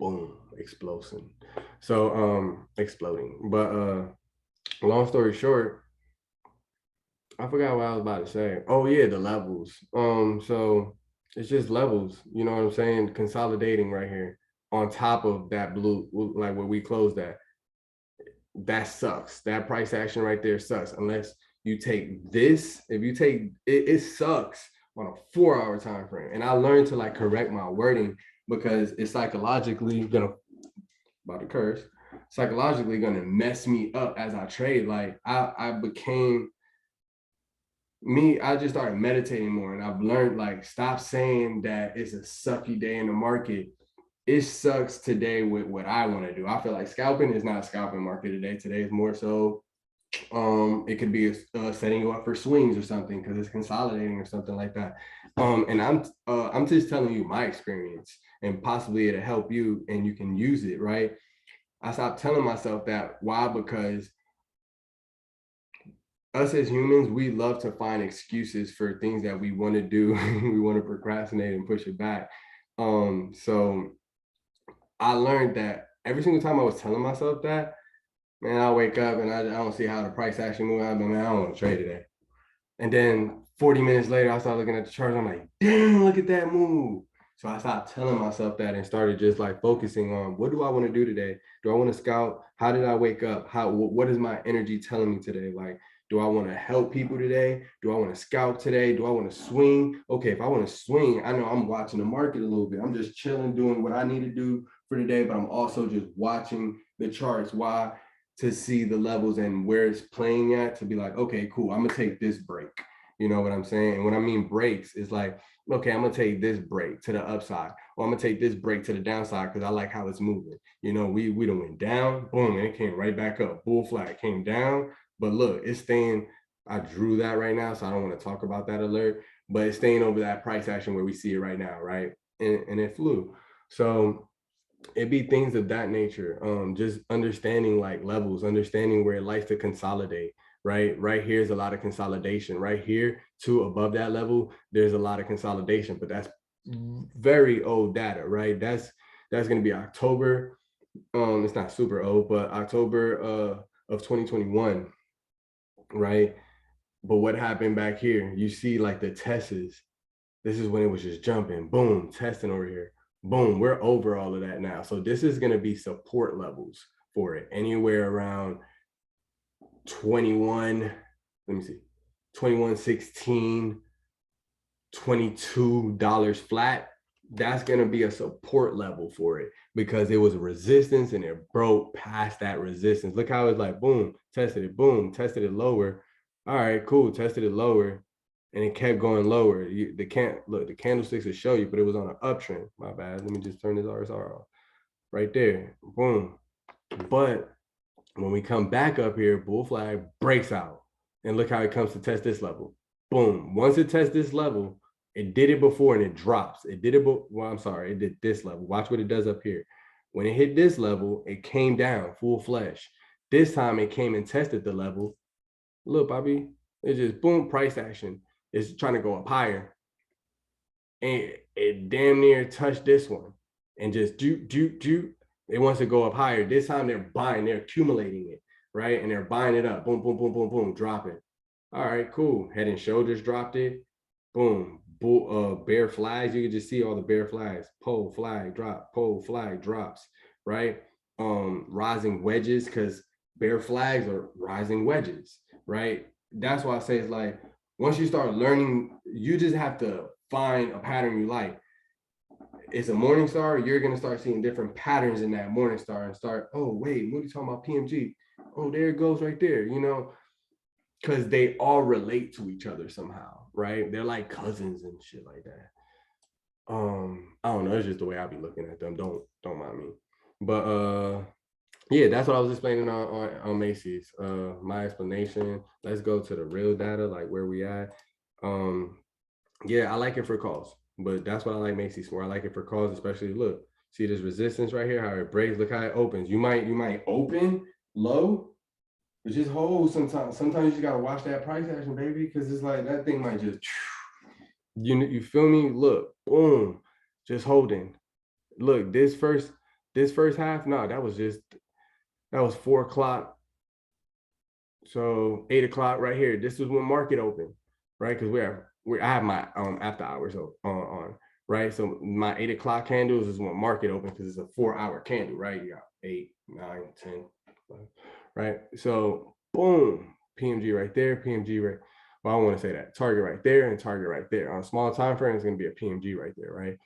Boom, explosion. So exploding. But long story short, I forgot what I was about to say. Oh yeah, the levels. So it's just levels, you know what I'm saying? Consolidating right here on top of that blue, like where we closed at. That sucks. That price action right there sucks. Unless you take this, if you take it, it sucks on a 4 hour time frame. And I learned to like correct my wording because it's psychologically gonna, about to curse, psychologically gonna mess me up as I trade. Like I became me, I just started meditating more and I've learned like stop saying that it's a sucky day in the market. It sucks today with what I want to do. I feel like scalping is not a scalping market today. Today is more so It could be setting you up for swings or something because it's consolidating or something like that. And I'm just telling you my experience, and possibly it'll help you and you can use it, right? I stopped telling myself that. Why? Because us as humans, we love to find excuses for things that we want to do. We want to procrastinate and push it back. So I learned that every single time I was telling myself that, man, I wake up and I don't see how the price actually move. I'm like, man, I don't want to trade today. And then 40 minutes later, I started looking at the chart. I'm like, damn, look at that move. So I stopped telling myself that and started just like focusing on what do I want to do today? Do I want to scout? How did I wake up? What is my energy telling me today? Like, do I want to help people today? Do I want to scout today? Do I want to swing? Okay, if I want to swing, I know I'm watching the market a little bit. I'm just chilling, doing what I need to do for today, but I'm also just watching the charts. Why? To see the levels and where it's playing at, to be like, okay, cool, I'm gonna take this break. You know what I'm saying? And when I mean breaks, it's like, okay, I'm gonna take this break to the upside, or I'm gonna take this break to the downside because I like how it's moving. You know, we done went down, boom, and it came right back up. Bull flag came down, but look, it's staying. I drew that right now, so I don't want to talk about that alert, but it's staying over that price action where we see it right now, right? And it flew. So it'd be things of that nature. Just understanding like levels, understanding where it likes to consolidate. Right here's a lot of consolidation. Right here to above that level, there's a lot of consolidation, but that's very old data, right? That's going to be October. It's not super old, but October of 2021, right? But what happened back here? You see like the tests. This is when it was just jumping, boom, testing over here. Boom, we're over all of that now. So this is going to be support levels for it, anywhere around 21, let me see, 21.16, $22 flat. That's going to be a support level for it because it was a resistance and it broke past that resistance. Look how it's like, boom, tested it, boom, tested it lower. All right, cool, tested it lower. And it kept going lower. The candlesticks will show you, but it was on an uptrend. My bad. Let me just turn this RSR off. Right there. Boom. But when we come back up here, bull flag breaks out. And look how it comes to test this level. Boom. Once it tests this level, it did it before and it drops. It did it, well, I'm sorry, it did this level. Watch what it does up here. When it hit this level, it came down full flesh. This time it came and tested the level. Look, Bobby, it just boom, price action. It's trying to go up higher. And it damn near touched this one and just do. It wants to go up higher. This time they're buying, they're accumulating it, right? And they're buying it up. Boom, boom, boom, boom, boom, dropping. All right, cool. Head and shoulders dropped it. Boom. Bear flags. You can just see all the bear flags. Pole flag drop. Pole flag drops. Right. Rising wedges, because bear flags are rising wedges. Right. That's why I say it's like once you start learning, you just have to find a pattern you like. It's a morning star, you're going to start seeing different patterns in that morning star and start, oh, wait, what are you talking about? PMG. Oh, there it goes right there, you know, because they all relate to each other somehow, right? They're like cousins and shit like that. I don't know. It's just the way I be looking at them. Don't mind me. But yeah, that's what I was explaining on Macy's. My explanation. Let's go to the real data, like where we at. Yeah, I like it for calls, but that's what I like Macy's for. I like it for calls, especially look, see this resistance right here, how it breaks. Look how it opens. You might open low, but just hold sometimes. Sometimes you just gotta watch that price action, baby, because it's like that thing might just you feel me? Look, boom, just holding. Look, this first half, no, that was 4 o'clock. So 8 o'clock right here. This is when market open, right? Because I have my after hours on, right? So my 8 o'clock candles is when market open because it's a 4-hour candle, right? You got 8, 9, 10, right? So boom, PMG right there, PMG right. Well, I don't want to say that. Target right there and target right there. On a small time frame, it's going to be a PMG right there, right?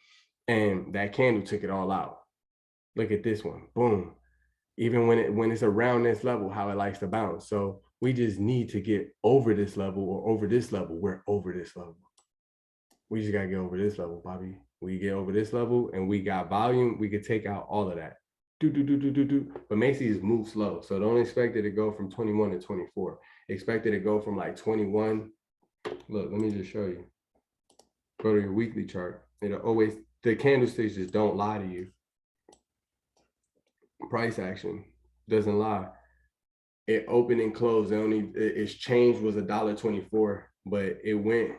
And that candle took it all out. Look at this one, boom. Even when it's around this level, how it likes to bounce. So we just need to get over this level or over this level. We're over this level. We just got to get over this level, Bobby. We get over this level and we got volume. We could take out all of that. But Macy's move slow. So don't expect it to go from 21 to 24. Expect it to go from like 21. Look, let me just show you. Go to your weekly chart. It'll always, the candlesticks just don't lie to you. Price action doesn't lie. It opened and closed. Its change was $1.24, but it went.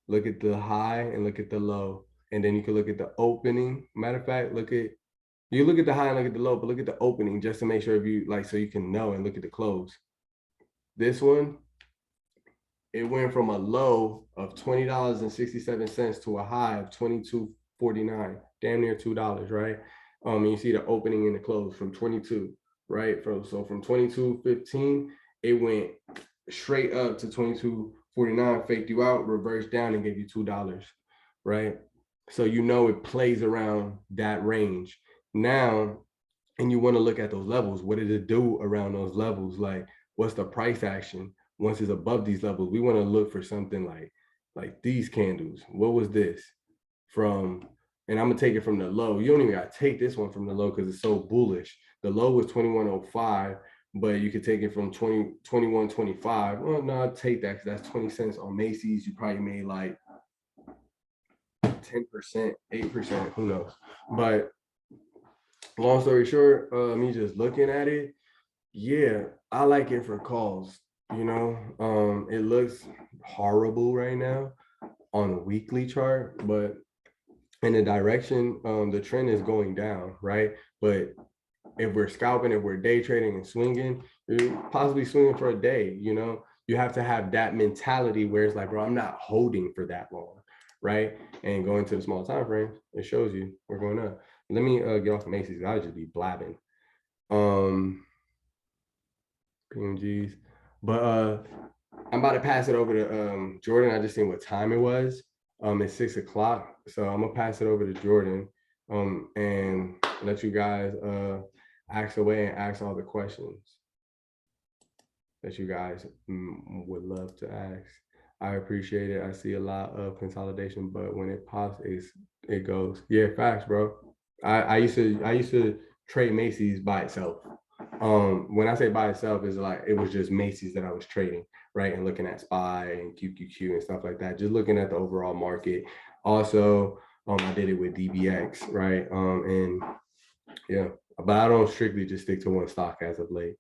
Look at the high and look at the low, and then you can look at the opening. Matter of fact, look at the high and look at the low, but look at the opening just to make sure if you like, so you can know, and look at the close. This one, it went from a low of $20.67 to a high of $22.49, damn near $2, right? And you see the opening and the close from 22, right? From 22.15, it went straight up to 22.49, faked you out, reversed down, and gave you $2, right? So you know it plays around that range. Now, and you want to look at those levels. What did it do around those levels? Like, what's the price action? Once it's above these levels, we want to look for something like these candles. What was this from? And I'm gonna take it from the low. You don't even gotta take this one from the low because it's so bullish. The low was 21.05, but you could take it from 21.25. Well, no, I'll take that because that's 20 cents on Macy's. You probably made like 10%, 8%, who knows? But long story short, me just looking at it, yeah, I like it for calls. You know, it looks horrible right now on a weekly chart, but in the direction, the trend is going down, right? But if we're scalping, if we're day trading and swinging, you're possibly swinging for a day, you know, you have to have that mentality where it's like, bro, I'm not holding for that long, right? And going to the small time frames, it shows you we're going up. Let me get off Macy's. I'll just be blabbing. PMGs. But I'm about to pass it over to Jordan. I just seen what time it was. It's 6 o'clock. So I'm gonna pass it over to Jordan and let you guys ask away and ask all the questions that you guys would love to ask. I appreciate it. I see a lot of consolidation, but when it pops, it goes. Yeah, facts, bro. I used to trade Macy's by itself. When I say by itself, is like it was just Macy's that I was trading, right? And looking at SPY and QQQ and stuff like that, just looking at the overall market. Also, I did it with DBX, right? And yeah, but I don't strictly just stick to one stock as of late.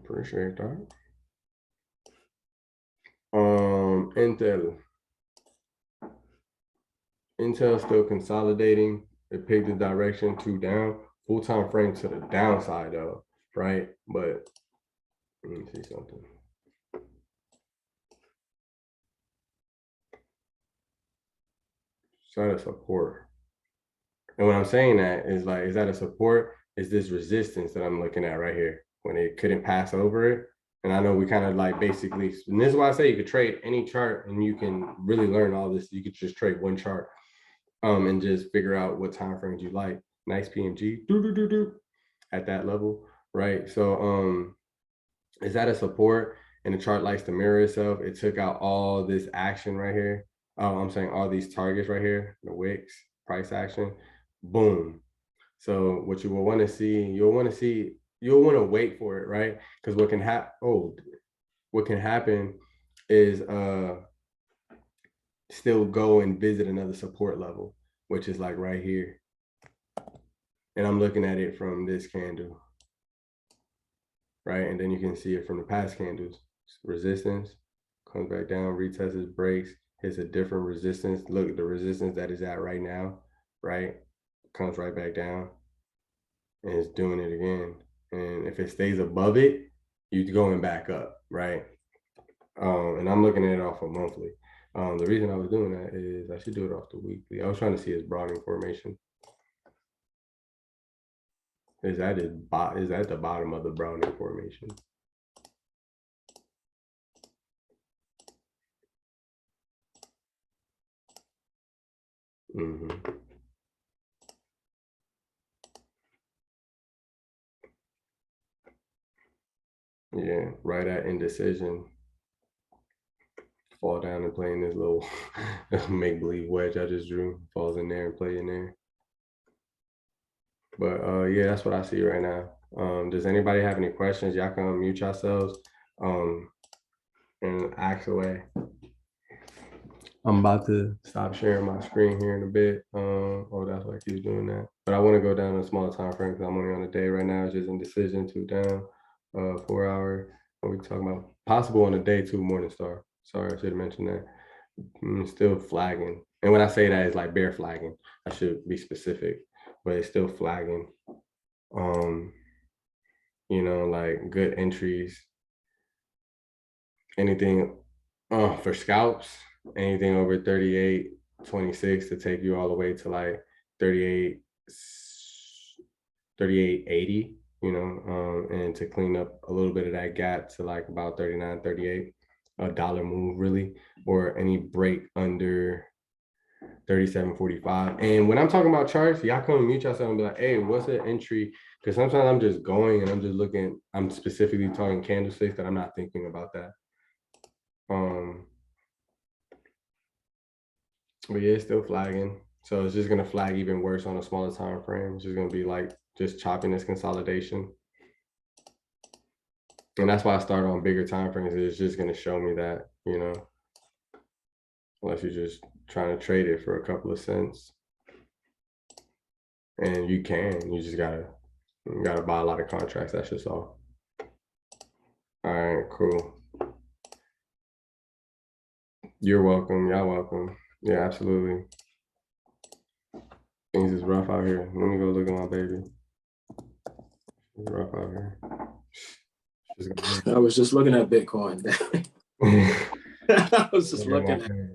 Appreciate that. Intel still consolidating. It picked the direction to down. Full time frame to the downside though, right? But let me see something. So that's support. And when I'm saying that is like, is that a support? Is this resistance that I'm looking at right here when it couldn't pass over it? And I know we kind of like basically, and this is why I say you could trade any chart and you can really learn all this. You could just trade one chart and just figure out what time frames you like. Nice PMG at that level, right? So is that a support? And the chart likes to mirror itself. It took out all this action right here. I'm saying all these targets right here, the wicks, price action, boom. So what you will want to see, you'll want to wait for it, right? Because what can happen is still go and visit another support level, which is like right here. And I'm looking at it from this candle, right? And then you can see it from the past candles. Resistance, comes back down, retests, breaks, hits a different resistance. Look at the resistance that is at right now, right? Comes right back down and it's doing it again. And if it stays above it, you're going back up, right? And I'm looking at it off of monthly. The reason I was doing that is I should do it off the weekly. I was trying to see its broadening formation. Is that the bottom of the broadening formation? Yeah, right at indecision. Fall down and play in this little make-believe wedge I just drew. Falls in there and play in there. But yeah, that's what I see right now. Does anybody have any questions? Y'all can unmute yourselves and ask away. I'm about to stop sharing my screen here in a bit. Oh, that's why I keep doing that. But I want to go down a smaller time frame because I'm only on a day right now. It's just indecision, 2 down, 4 hour. What we talking about? Possible on a day, 2 morning star. Sorry, I should have mentioned that. Still flagging. And when I say that, it's like bear flagging. I should be specific, but it's still flagging. You know, like good entries. Anything for scalps, anything over 38.26 to take you all the way to like 38.80, you know, and to clean up a little bit of that gap to like about 39.38, a dollar move really, or any break under 37.45. And when I'm talking about charts, y'all come mute yourself and be like, hey, what's an entry? Because sometimes I'm just going and I'm just looking, I'm specifically talking candlesticks that I'm not thinking about that. But yeah, it's still flagging. So it's just gonna flag even worse on a smaller time frame. It's just gonna be like just choppiness consolidation. And that's why I started on bigger time frames. It's just gonna show me that, you know, unless you're just trying to trade it for a couple of cents. And you just gotta buy a lot of contracts. That's just all. All right, cool. You're welcome. Y'all welcome. Yeah, absolutely. Things is rough out here. Let me go look at my baby. It's rough out here. I was just looking at Bitcoin. I was just looking at it.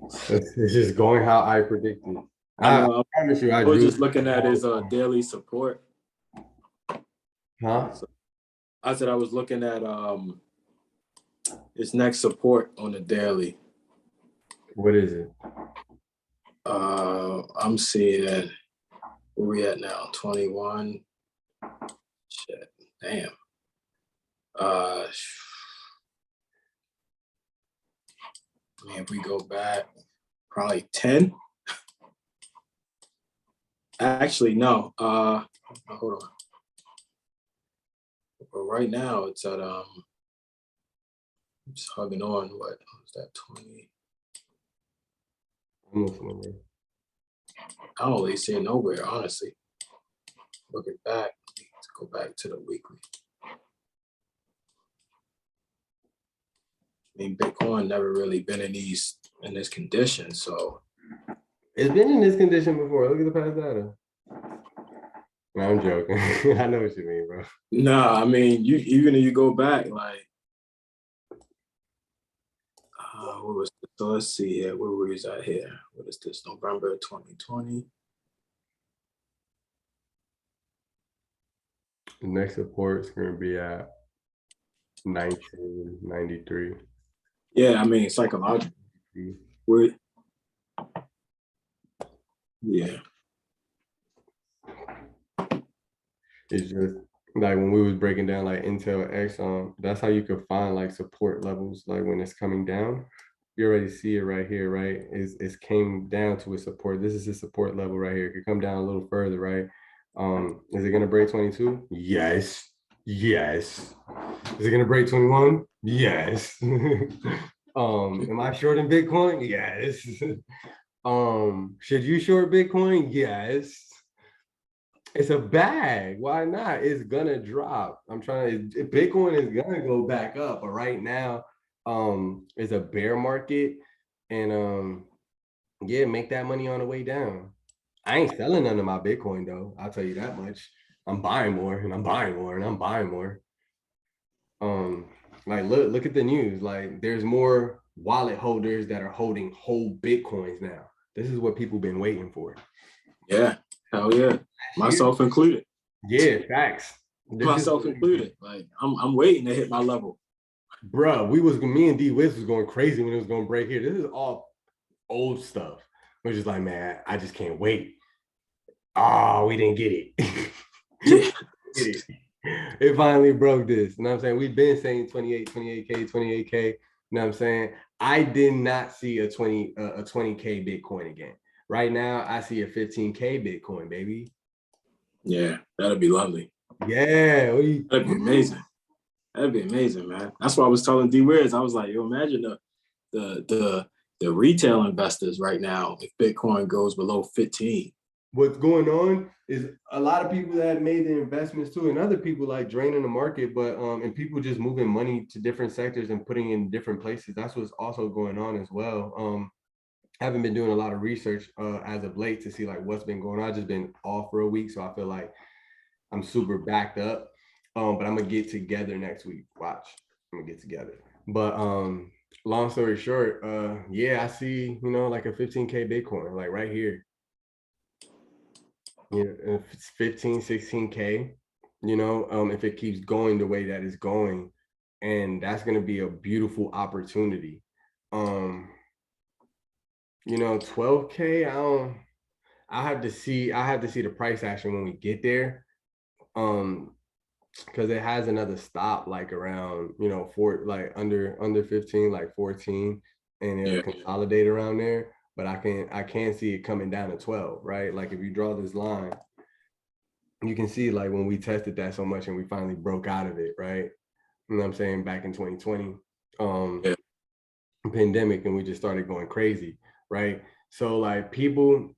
It's just going how I predicted. I promise you, I was just looking at his daily support. Huh? So I said I was looking at his next support on the daily. What is it? I'm seeing where we at now, 21. Shit, damn. If we go back, probably 10. Actually, no. Hold on. But right now it's at just hugging on. What was that? 20? I don't really see it nowhere, honestly. Looking back, let's go back to the weekly. I mean, Bitcoin never really been in this condition, so. It's been in this condition before. Look at the past data. No, I'm joking. I know what you mean, bro. Nah, I mean, even if you go back, like, what was this? So let's see here. Where was I here? What is this? November 2020. The next support is going to be at 1993. Yeah, I mean, psychologically. Yeah. It's just like when we was breaking down like Intel X, that's how you could find like support levels, like when it's coming down. You already see it right here, right? It's came down to a support. This is a support level right here. It could come down a little further, right? Is it gonna break 22? Yes. Yes. Is it gonna break 21? Yes. Am I short in Bitcoin? Yes. Should you short Bitcoin? Yes. It's a bag. Why not? It's gonna drop. Bitcoin is gonna go back up, but right now, it's a bear market, and yeah, make that money on the way down. I ain't selling none of my Bitcoin though. I'll tell you that much. I'm buying more, and I'm buying more, and I'm buying more. Like look at the news. Like there's more wallet holders that are holding whole Bitcoins now. This is what people been waiting for. Yeah, hell yeah, myself included. Yeah, facts. Myself included. Like I'm waiting to hit my level. Bruh, me and D Wiz was going crazy when it was going to break here. This is all old stuff. We're just like, man, I just can't wait. Oh, we didn't get it. Yeah. Get it. It finally broke this. You know what I'm saying? We've been saying 28K, 28K. You know what I'm saying? I did not see a 20K Bitcoin again. Right now, I see a 15K Bitcoin, baby. Yeah, that'd be lovely. Yeah. That'd be amazing. That'd be amazing, man. That's why I was telling D Wiz. I was like, yo, imagine the retail investors right now if Bitcoin goes below 15. What's going on is a lot of people that made the investments too, and other people like draining the market, but and people just moving money to different sectors and putting in different places. That's what's also going on as well. I haven't been doing a lot of research as of late to see like what's been going on. I've just been off for a week, so I feel like I'm super backed up. But I'm gonna get together next week. Watch, I'm gonna get together. But long story short, yeah, I see, like a 15K Bitcoin, like right here. If it's 15, 16K, if it keeps going the way that it's going, and that's gonna be a beautiful opportunity. 12K, I have to see the price action when we get there. Because it has another stop like around, like under 15, like 14, and it'll consolidate around there. But I can see it coming down to 12, right? Like if you draw this line, you can see like when we tested that so much and we finally broke out of it, right? You know what I'm saying? Back in 2020, pandemic, and we just started going crazy, right? So like people,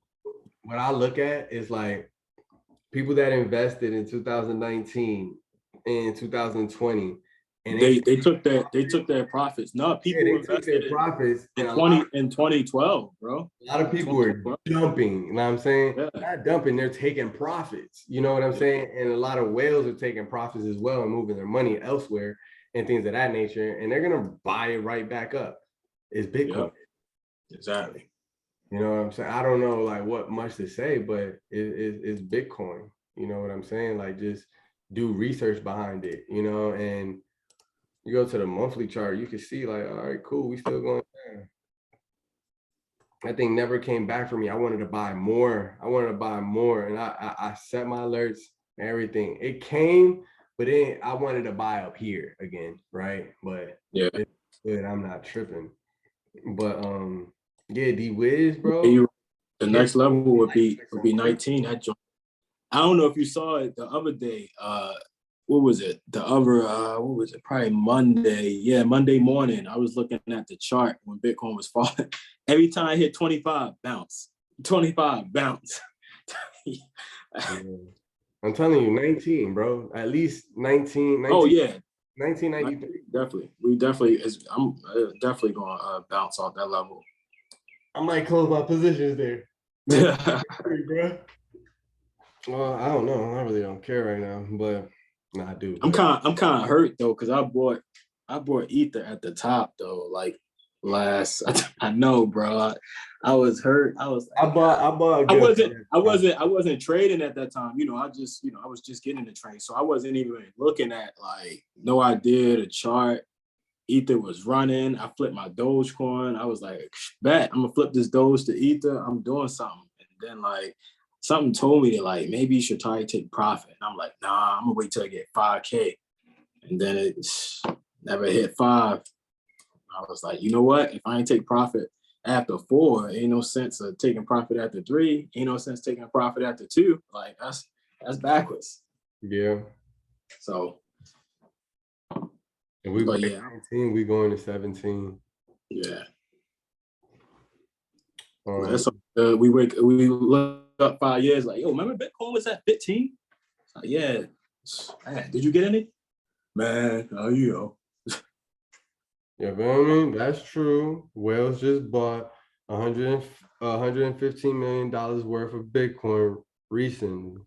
what I look at is like people that invested in 2019 and 2020, and they took their profits. No, people they invested took their profits in and in 2012, bro. a lot of people are dumping, you know what I'm saying? Yeah. Not dumping, they're taking profits, you know what I'm saying? And a lot of whales are taking profits as well and moving their money elsewhere and things of that nature, and they're gonna buy it right back up. It's Bitcoin. Exactly. You know what I'm saying? I don't know like what much to say, but it's Bitcoin. You know what I'm saying? Like just do research behind it, and you go to the monthly chart, you can see like, all right, cool, we still going down. That thing never came back for me. I wanted to buy more. And I set my alerts and everything. It came, but then I wanted to buy up here again, right? But yeah, it's good. I'm not tripping. But yeah, D Wiz, bro. The next level would be 19. That joint. I don't know if you saw it the other day. What was it? What was it? Probably Monday. Yeah, Monday morning. I was looking at the chart when Bitcoin was falling. Every time I hit 25, bounce. 25, bounce. I'm telling you, 19, bro. At least 19. Oh yeah, 1993. Definitely. I'm definitely gonna bounce off that level. I might close my positions there. Bro. Well, I don't know. I really don't care right now, but no, I do. I'm kind of hurt though, because I bought Ether at the top though. Like I know, bro. I was hurt. I was. Like, I wasn't trading at that time. I was just getting the trade, so I wasn't even looking at like no idea the chart. Ether was running. I flipped my Dogecoin. I was like, bet I'm gonna flip this Doge to Ether. I'm doing something, and then like something told me that like maybe you should try to take profit. And I'm like, nah, I'm gonna wait till I get 5K, and then it never hit 5. I was like, you know what? If I ain't take profit after 4, ain't no sense of taking profit after 3. Ain't no sense taking profit after 2. Like that's backwards. Yeah. So. And we 19, we going to 17. Yeah. That's we look up 5 years like, yo, remember Bitcoin was at 15? Like, yeah. Man, did you get any? Man, Yeah, but I mean, that's true. Wales just bought $115 million worth of Bitcoin recently.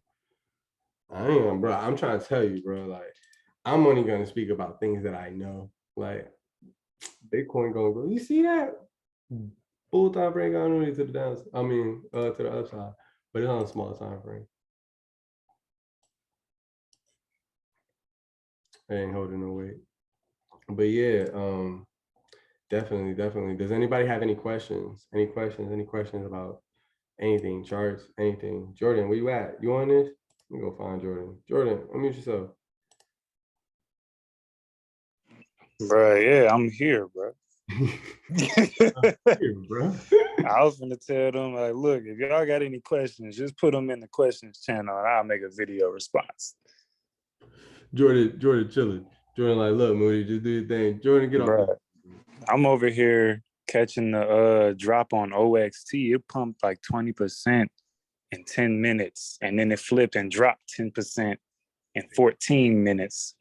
I ain't gonna, bro. I'm trying to tell you, bro. Like, I'm only gonna speak about things that I know. Like, Bitcoin gonna go. You see that? Full time frame going to the downside. I mean, to the upside, but it's on a small time frame. It ain't holding no weight. But yeah, definitely. Does anybody have any questions? Any questions about anything, charts, anything? Jordan, where you at? You on this? Let me go find Jordan. Jordan, unmute yourself. Bro, yeah, I'm here, bro. Here, bro. I was gonna tell them, like, look, if y'all got any questions, just put them in the questions channel and I'll make a video response. Jordan chilling. Jordan like, look, Moody, just do your thing. Jordan, get off. Bro, I'm over here catching the drop on OXT. It pumped like 20% in 10 minutes, and then it flipped and dropped 10% in 14 minutes.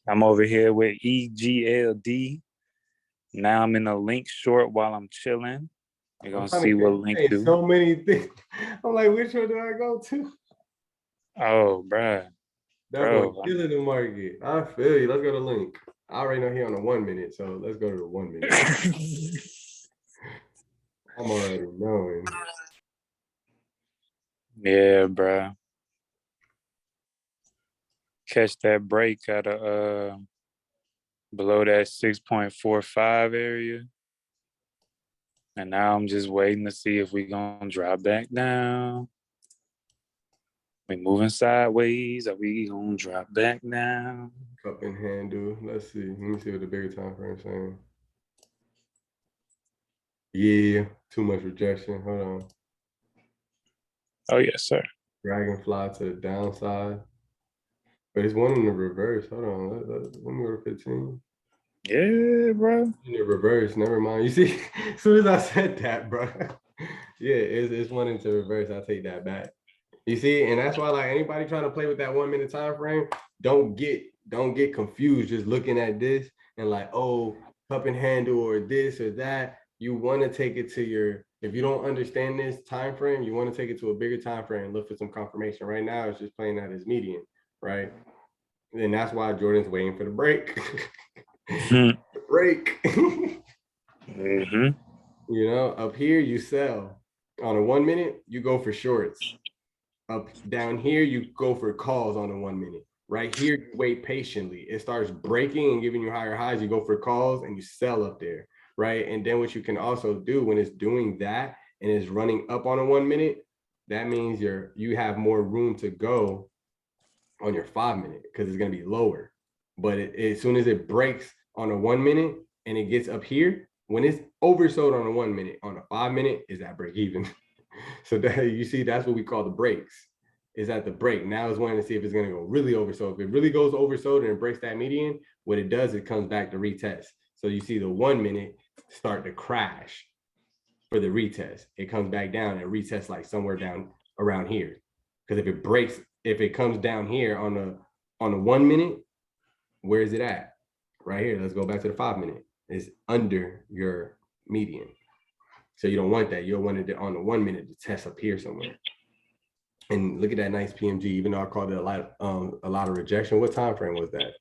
I'm over here with EGLD. Now I'm in a link short while I'm chilling. You're gonna see what link do. So many things. I'm like, which one do I go to? Oh, bruh. That boy killing the market. I feel you. Let's go to link. I already know he on a 1 minute, so let's go to the 1 minute. I'm already knowing. Yeah, bruh. Catch that break at a below that 6.45 area. And now I'm just waiting to see if we gonna drop back down. We moving sideways. Are we gonna drop back down? Cup and handle. Let's see. Let me see what the bigger time frame is saying. Yeah, too much rejection. Hold on. Oh yes, sir. Dragonfly to the downside. But it's one in the reverse. Hold on. Let me go to 15. Yeah, bro. In the reverse, never mind. You see, as soon as I said that, bro. Yeah, it's one into reverse. I'll take that back. You see, and that's why, like, anybody trying to play with that 1 minute time frame, don't get confused just looking at this and like, oh, cup and handle or this or that. You want to take it to your, if you don't understand this time frame, you want to take it to a bigger time frame and look for some confirmation. Right now, it's just playing out as median, right? And that's why Jordan's waiting for the break. Break. Mm-hmm. You know, up here you sell. On a 1 minute, you go for shorts. Up down here, you go for calls on a 1 minute. Right here, you wait patiently. It starts breaking and giving you higher highs. You go for calls and you sell up there, right? And then what you can also do when it's doing that and it's running up on a 1 minute, that means you have more room to go on your 5 minute because it's going to be lower. But as soon as it breaks on a 1 minute and it gets up here, when it's oversold on a 1 minute, on a 5 minute is at break even. So that you see, that's what we call the breaks. Is at the break. Now it's wanting to see if it's going to go really oversold. If it really goes oversold and it breaks that median, what it does, it comes back to retest. So you see the 1 minute start to crash for the retest. It comes back down and retests like somewhere down around here. Because if it breaks, if it comes down here on the 1 minute, where is it at? Right here. Let's go back to the 5 minute. It's under your median. So you don't want that. You'll want it on the 1 minute to test up here somewhere. And look at that nice PMG, even though I called it a lot of rejection. What time frame was that?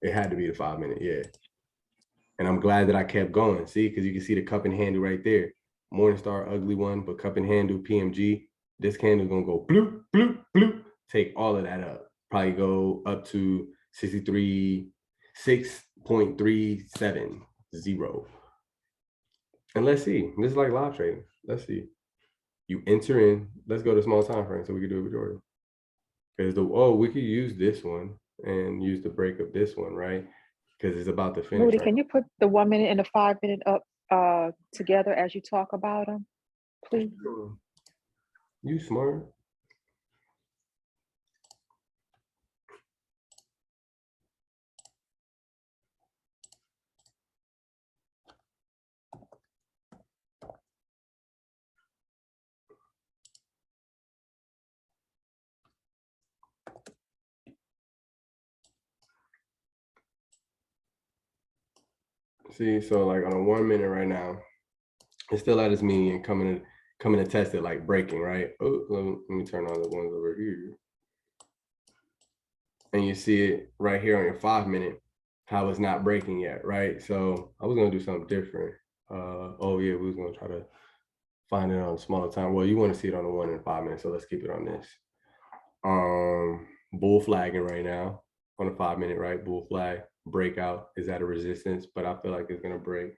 It had to be the 5 minute, yeah. And I'm glad that I kept going. See, because you can see the cup and handle right there. Morningstar, ugly one, but cup and handle, PMG. This candle is gonna go bloop, bloop, bloop. Take all of that up. Probably go up to 6.370. And let's see. This is like live trading. Let's see. You enter in. Let's go to small time frame so we can do it with Jordan. Because we could use this one and use the break of this one, right? Because it's about to finish. Moody, right? can you put the 1 minute and the 5 minute up together as you talk about them, please? You smart. See, so like on a 1 minute right now, it's still at its median coming to test it, like breaking, right? Oh, let me turn on the ones over here. And you see it right here on your 5 minute, how it's not breaking yet, right? So I was gonna do something different. Oh yeah, we was gonna try to find it on a smaller time. Well, you want to see it on the 1 and 5 minutes, so let's keep it on this. Bull flagging right now on a 5 minute, right? Bull flag, breakout is at a resistance, but I feel like it's gonna break.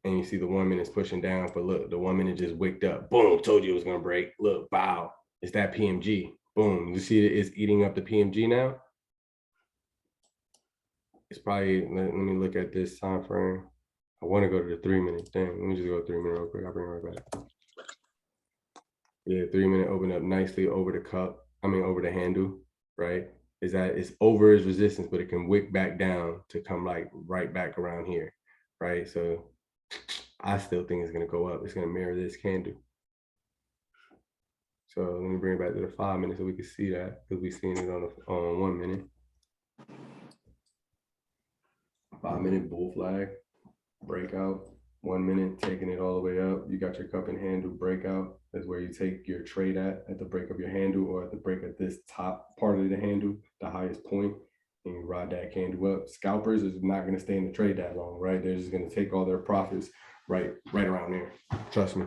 And you see the 1 minute's pushing down, but look, the 1 minute just wicked up. Boom, told you it was gonna break. Look, bow, it's that PMG. Boom, you see it's eating up the PMG now? it's probably, let me look at this time frame. I want to go to the 3-minute thing. Let me just go 3-minute real quick. I'll bring it right back. Yeah, 3-minute open up nicely over the cup. I mean, over the handle, right? Is that it's over its resistance, but it can wick back down to come like right back around here, right? So I still think it's gonna go up. It's gonna mirror this candle. So let me bring it back to the 5 minutes so we can see that, because we've seen it on 1 minute. 5-minute bull flag, breakout, 1 minute, taking it all the way up. You got your cup and handle breakout. That's where you take your trade at the break of your handle, or at the break of this top part of the handle, the highest point, and you ride that candle up. Scalpers is not going to stay in the trade that long, right? They're just going to take all their profits right around there. Trust me.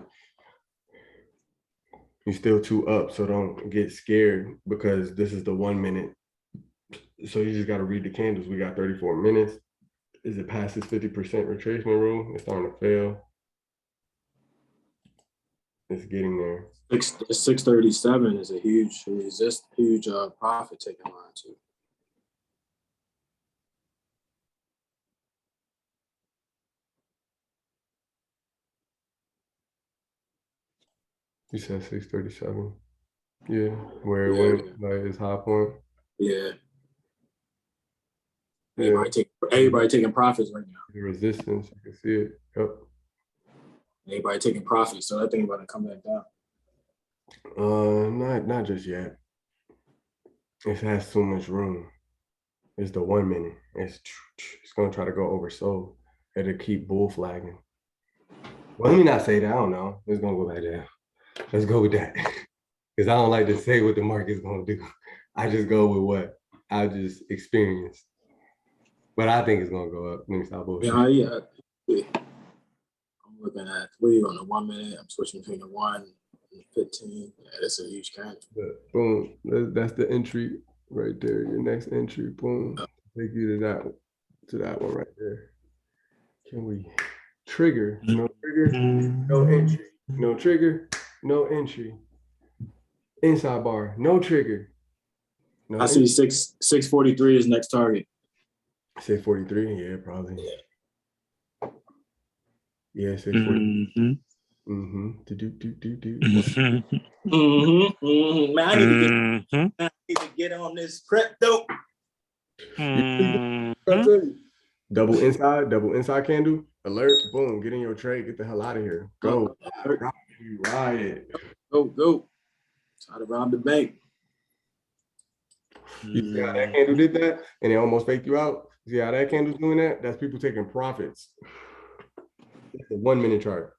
You're still 2 up, so don't get scared, because this is the 1 minute. So you just got to read the candles. We got 34 minutes. Is it past this 50% retracement rule? It's starting to fail. It's getting there. 637 is a huge profit taking line too. You said 637. Yeah, where it went like its high point. Yeah. Everybody taking profits right now. The resistance, you can see it. Yep. Everybody taking profits, so that thing about to come back down. Not just yet. It has so much room. It's the 1 minute. It's gonna try to go oversold. It'll keep bull flagging. Well, let me not say that. I don't know. It's gonna go back down. Let's go with that. Because I don't like to say what the market's gonna do. I just go with what I just experienced. But I think it's gonna go up. Let me stop bullshit. Yeah. I'm looking at 3 on the 1 minute. I'm switching between the 1 and the 15. Yeah, that's a huge candle. Boom. That's the entry right there. Your next entry. Boom. Take you to that one right there. Can we trigger? No trigger, no entry. No trigger, no entry. Inside bar, no trigger. No I see 643 is next target. 643, yeah, probably. Yeah, 643. Man, I need to get on this crypto. Double inside candle, alert, boom, get in your trade, get the hell out of here. Go. Ride it. Go. Try to rob the bank. You see how that candle did that? And it almost faked you out? You see how that candle's doing that? That's people taking profits. It's a 1 minute chart.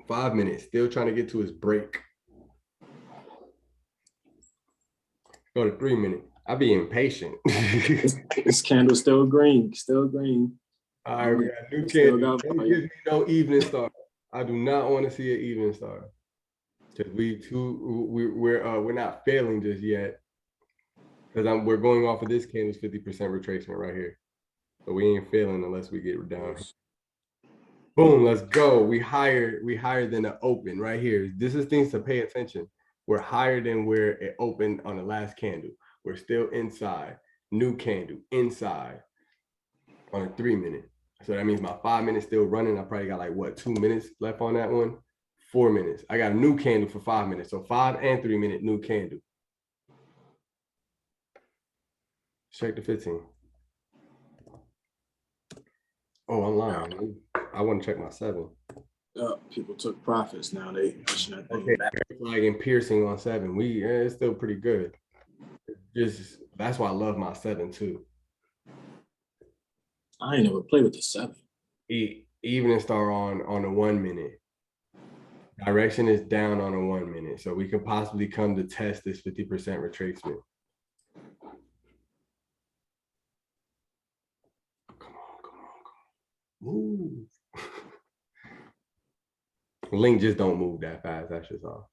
5 minutes, still trying to get to his break. Go to 3 minute. I be impatient. This candle's still green. All right, we got a new candle. Don't give me no evening star. I do not want to see an evening star. Because we're not failing just yet. Because we're going off of this candle's 50% retracement right here. So we ain't failing unless we get down. Boom, let's go. We higher than the open right here. This is things to pay attention. We're higher than where it opened on the last candle. We're still inside. New candle inside on a 3 minute. So that means my 5 minutes still running. I probably got like what, 2 minutes left on that one? 4 minutes. I got a new candle for 5 minutes. So 5 and 3 minute new candle. Check the 15. Oh, I'm lying. I want to check my 7. People took profits now. They pushing that thing back. Like in piercing on 7. It's still pretty good. That's why I love my 7 too. I ain't never played with the 7. Evening star on the 1 minute. Direction is down on a 1 minute. So we could possibly come to test this 50% retracement. Come on. Move. Link just don't move that fast. That's just all.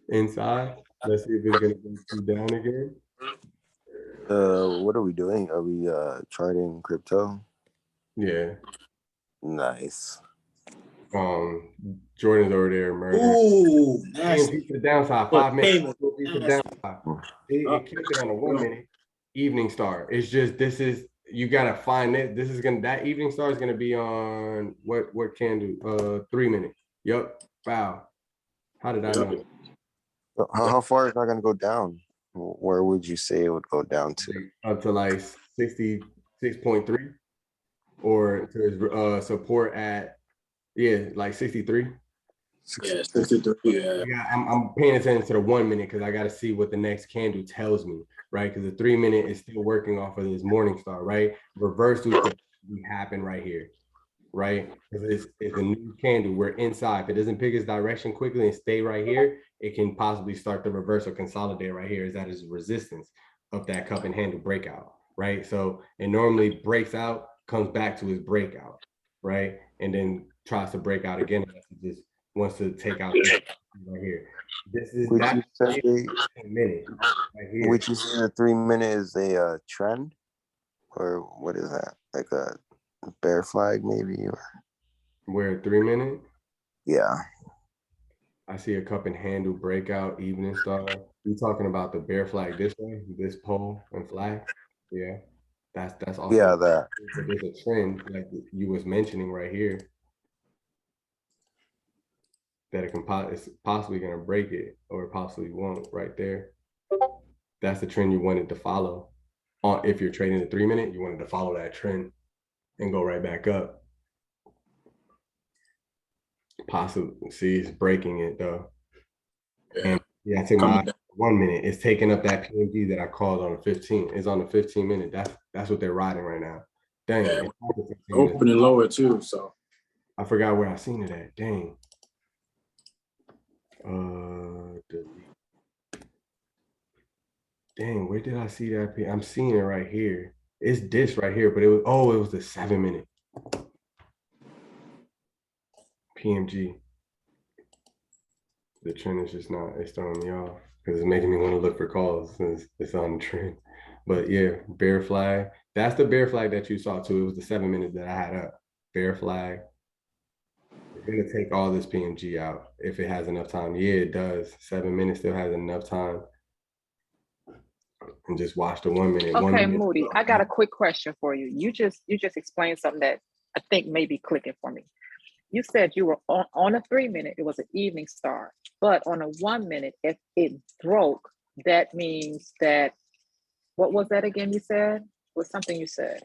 Inside. Let's see if it's gonna go down again. What are we doing? Are we charting crypto? Yeah. Nice. Jordan's over there murdering. Ooh, nasty. The downside, 5 minutes. It kept it on the 1 minute. evening star. It's just you gotta find it. That evening star is gonna be on what candle? 3 minutes. Yep. Wow. How did I know? How far is that gonna go down? Where would you say it would go down to? Up to like 66.3, or to his support at like 63. Yeah, 63. Yeah. I'm paying attention to the 1 minute because I got to see what the next candle tells me, right? Because the 3 minute is still working off of this morning star, right? Reversal could happen right here, right? Because it's a new candle. We're inside. If it doesn't pick its direction quickly and stay right here, it can possibly start the reverse or consolidate right here. Is that is resistance of that cup and handle breakout, right? So it normally breaks out, comes back to its breakout, right? And then tries to break out again. Just wants to take out this right here. This is Would that you say, minute right here. would you say the 3 minute is a trend, or what is that? Like a bear flag, maybe? Or Where 3 minute? yeah, I see a cup and handle breakout, evening star. You talking about the bear flag this way, this pole and flag? Yeah, that's also yeah, that. there's a trend like you was mentioning right here that it's possibly gonna break it or possibly won't right there. That's the trend you wanted to follow. If you're trading the 3 minute, you wanted to follow that trend and go right back up. Possibly, see, it's breaking it though. And yeah, I take my 1 minute. It's taking up that PNG that I called on the 15. It's on the 15 minute. That's what they're riding right now. Dang. Yeah, opening lower too. So I forgot where I seen it at. Dang. Dang, where did I see that? I'm seeing it right here. It's this right here, but it was the 7 minute PMG. The trend is just not, it's throwing me off because it's making me want to look for calls since it's on the trend. But yeah, bear flag. That's the bear flag that you saw too. It was the 7 minute that I had up. Bear flag. It's gonna take all this PMG out if it has enough time. Yeah, it does. 7 minutes still has enough time. And just watch the 1 minute. Okay, 1 minute. Moody, I got a quick question for you. You just explained something that I think may be clicking for me. You said you were on a 3 minute, it was an evening star, but on a 1 minute, if it broke, that means that, what was that again you said? Was something you said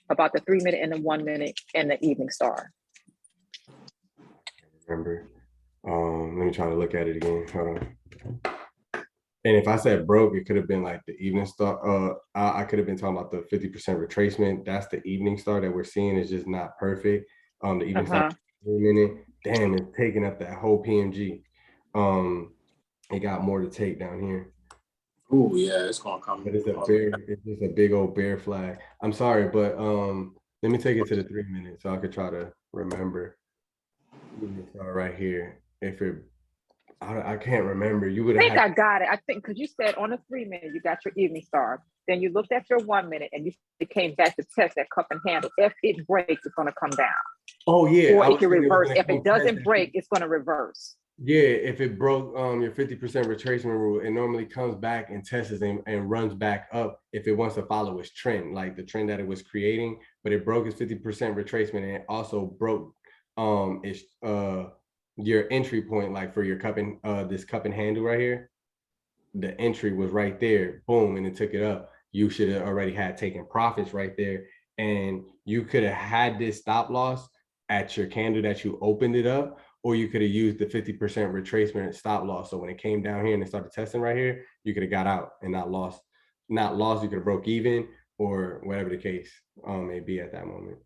about the 3 minute and the 1 minute and the evening star. Remember? Let me try to look at it again. Hold on. And if I said broke, it could have been like the evening star. I could have been talking about the 50% retracement. That's the evening star that we're seeing is just not perfect. The evening star 3 minute, damn, it's taking up that whole PMG. It got more to take down here. oh yeah, it's gonna come. But it's just a big old bear flag. I'm sorry, but let me take it to the 3 minutes so I could try to remember. Right here. If it, I can't remember. You would have. I think I got it. I think because you said on a 3 minute, you got your evening star. Then you looked at your 1 minute and you came back to test that cup and handle. If it breaks, it's going to come down. Oh yeah. Or it can reverse. If it doesn't break, it's going to reverse. Yeah, if it broke your 50% retracement rule, it normally comes back and tests and runs back up if it wants to follow its trend, like the trend that it was creating, but it broke its 50% retracement and it also broke its your entry point, like for your cup and this cup and handle right here. The entry was right there, boom, and it took it up. You should have already had taken profits right there, and you could have had this stop loss at your candle that you opened it up, or you could have used the 50% retracement stop loss. So when it came down here and it started testing right here, you could have got out and not lost. Not lost, you could have broke even or whatever the case may be at that moment.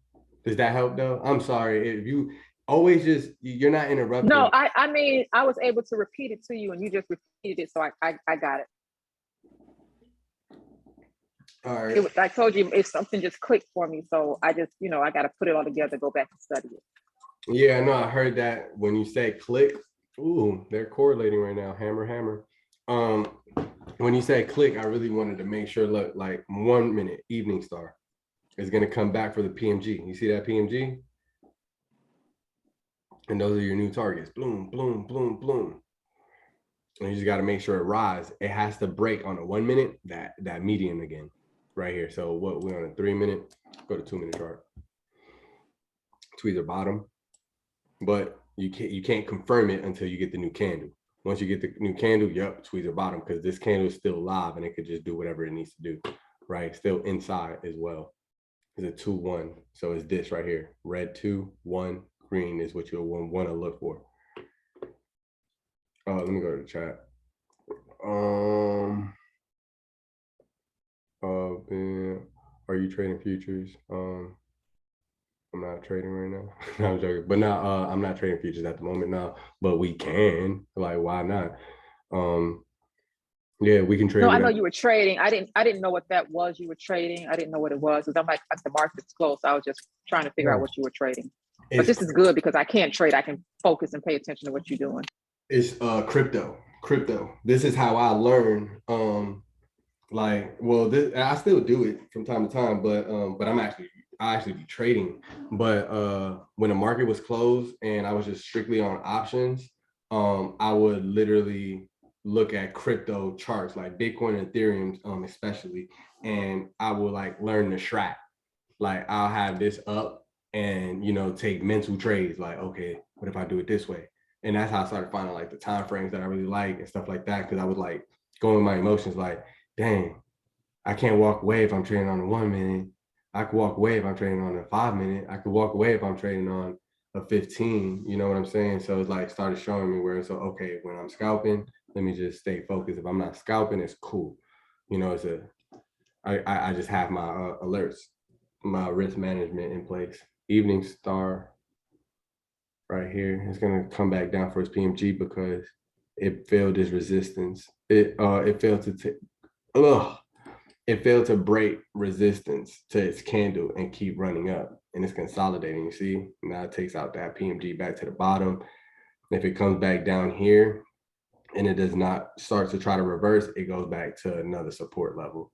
Does that help though? I'm sorry if you always just, you're not interrupting. No, I mean, I was able to repeat it to you and you just repeated it. So I got it. All right. I told you, it's something just clicked for me. So I just, I got to put it all together, go back and study it. Yeah, no, I heard that when you say click, ooh, they're correlating right now. Hammer, hammer. When you say click, I really wanted to make sure, look, like 1 minute evening star is going to come back for the PMG. You see that PMG? And those are your new targets. Bloom, bloom, bloom, bloom. And you just got to make sure it rises. It has to break on a 1 minute, that median again. right here. So what we're on a 3 minute, go to 2 minute chart. Tweezer bottom, but you can't confirm it until you get the new candle. Once you get the new candle, yep, tweezer bottom, because this candle is still live and it could just do whatever it needs to do, right? Still inside as well. It's a 2-1. So it's this right here. Red 2, 1, green is what you'll want to look for. Let me go to the chat. Are you trading futures? I'm not trading right now. No, I'm joking. But now I'm not trading futures at the moment now, but we can. Like, why not? Yeah, we can trade. No, I know you were trading. I didn't know what that was you were trading. I didn't know what it was. Because I'm like, the market's closed. I was just trying to figure out what you were trading. But this is good because I can't trade. I can focus and pay attention to what you're doing. It's crypto. This is how I learn. I still do it from time to time, but I actually be trading. But when the market was closed and I was just strictly on options, I would literally look at crypto charts like Bitcoin and Ethereum, especially, and I will like learn the strat. Like I'll have this up and take mental trades. Like, okay, what if I do it this way? And that's how I started finding like the time frames that I really like and stuff like that. Because I would like go in my emotions like, dang, I can't walk away if I'm trading on a 1 minute. I could walk away if I'm trading on a 5 minute. I could walk away if I'm trading on a 15. You know what I'm saying? So it's like started showing me where it's okay, when I'm scalping, let me just stay focused. If I'm not scalping, it's cool. I just have my alerts, my risk management in place. Evening star right here is gonna come back down for its PMG because it failed its resistance. It failed to break resistance to its candle and keep running up, and it's consolidating. You see, now it takes out that PMG back to the bottom. If it comes back down here and it does not start to try to reverse, it goes back to another support level.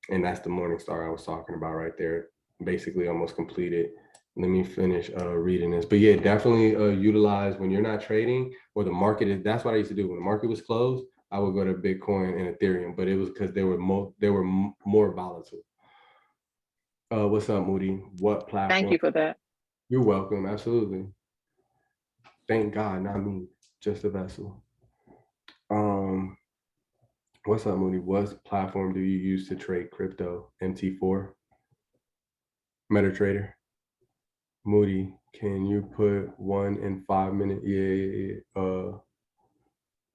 And that's the morning star I was talking about right there. Basically almost completed. Let me finish reading this. But yeah, definitely utilize when you're not trading or the market is. That's what I used to do when the market was closed. I would go to Bitcoin and Ethereum, but it was because they were more volatile. What's up, Moody? What platform? Thank you for that. You're welcome. Absolutely. Thank God, not me, just a vessel. What's up, Moody? What platform do you use to trade crypto? MT4, MetaTrader. Moody, can you put 1 in 5 minutes? Yeah.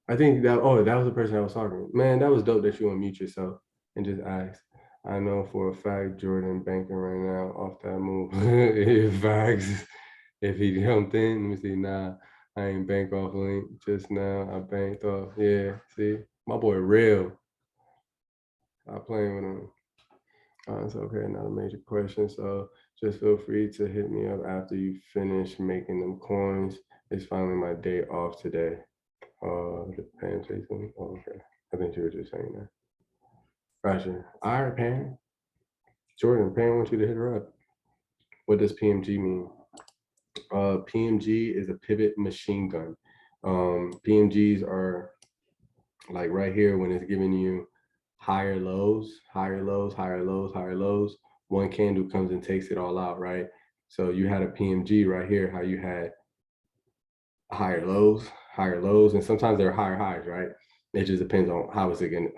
I think that was the person I was talking to. Man, that was dope that you unmute yourself and just ask. I know for a fact Jordan banking right now off that move. Facts. If he jumped in, let me see. Nah, I ain't bank off Link just now. I banked off. Yeah, see, my boy real. I'm playing with him. It's okay, not a major question. So just feel free to hit me up after you finish making them coins. It's finally my day off today. The Pam say something? Oh, okay. I think you were just saying that. Gotcha. All right, Pam. Jordan, Pam wants you to hit her up. What does PMG mean? PMG is a pivot machine gun. PMGs are like right here when it's giving you higher lows, higher lows, higher lows, higher lows. One candle comes and takes it all out, right? So you had a PMG right here, how you had higher lows, and sometimes they're higher highs, right? It just depends on how is it gonna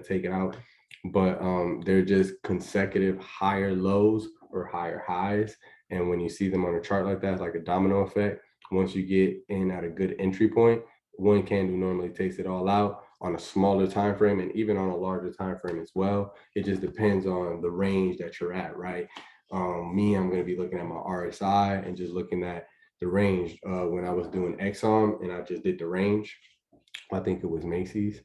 take it out. But they're just consecutive higher lows or higher highs. And when you see them on a chart like that, it's like a domino effect. Once you get in at a good entry point, one candle normally takes it all out on a smaller time frame and even on a larger time frame as well. It just depends on the range that you're at, right? I'm going to be looking at my RSI and just looking at the range. When I was doing Exxon and I just did the range, I think it was Macy's.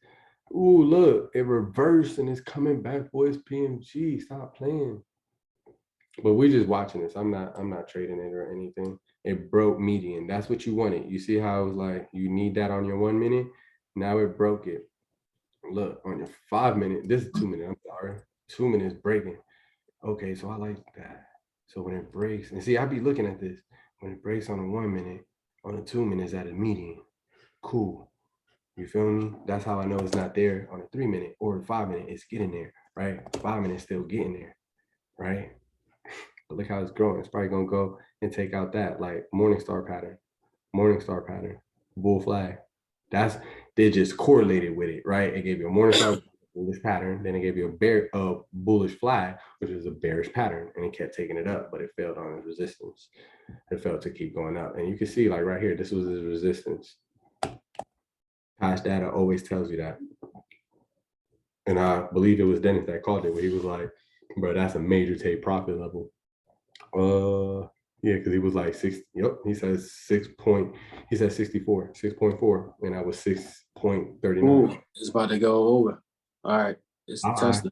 Ooh, look, it reversed and it's coming back, boys. PMG, stop playing. But we're just watching this. I'm not trading it or anything. It broke median. That's what you wanted. You see how it was like you need that on your 1 minute. Now it broke it. Look, on your 5 minute, this is 2 minutes. I'm sorry, 2 minutes breaking. Okay, so I like that. So when it breaks, and see, I be looking at this. When it breaks on a 1 minute, on a 2 minutes at a median, cool. You feel me? That's how I know it's not there on a 3 minute or a 5 minute. It's getting there. right? 5 minutes still getting there, right? But look how it's growing. It's probably gonna go and take out that like Morningstar pattern, bull flag. They just correlated with it, right? It gave you a Morningstar bullish pattern, then it gave you a bullish flag, which is a bearish pattern, and it kept taking it up, but it failed on its resistance. It failed to keep going up, and you can see like right here, this was his resistance. Past data always tells you that, and I believe it was Dennis that called it, where he was like, "Bro, that's a major take profit level." Yeah, because he was like 6. Yep, he says 64, 6.4, and I was 6.39. It's about to go over. All right, it's testing.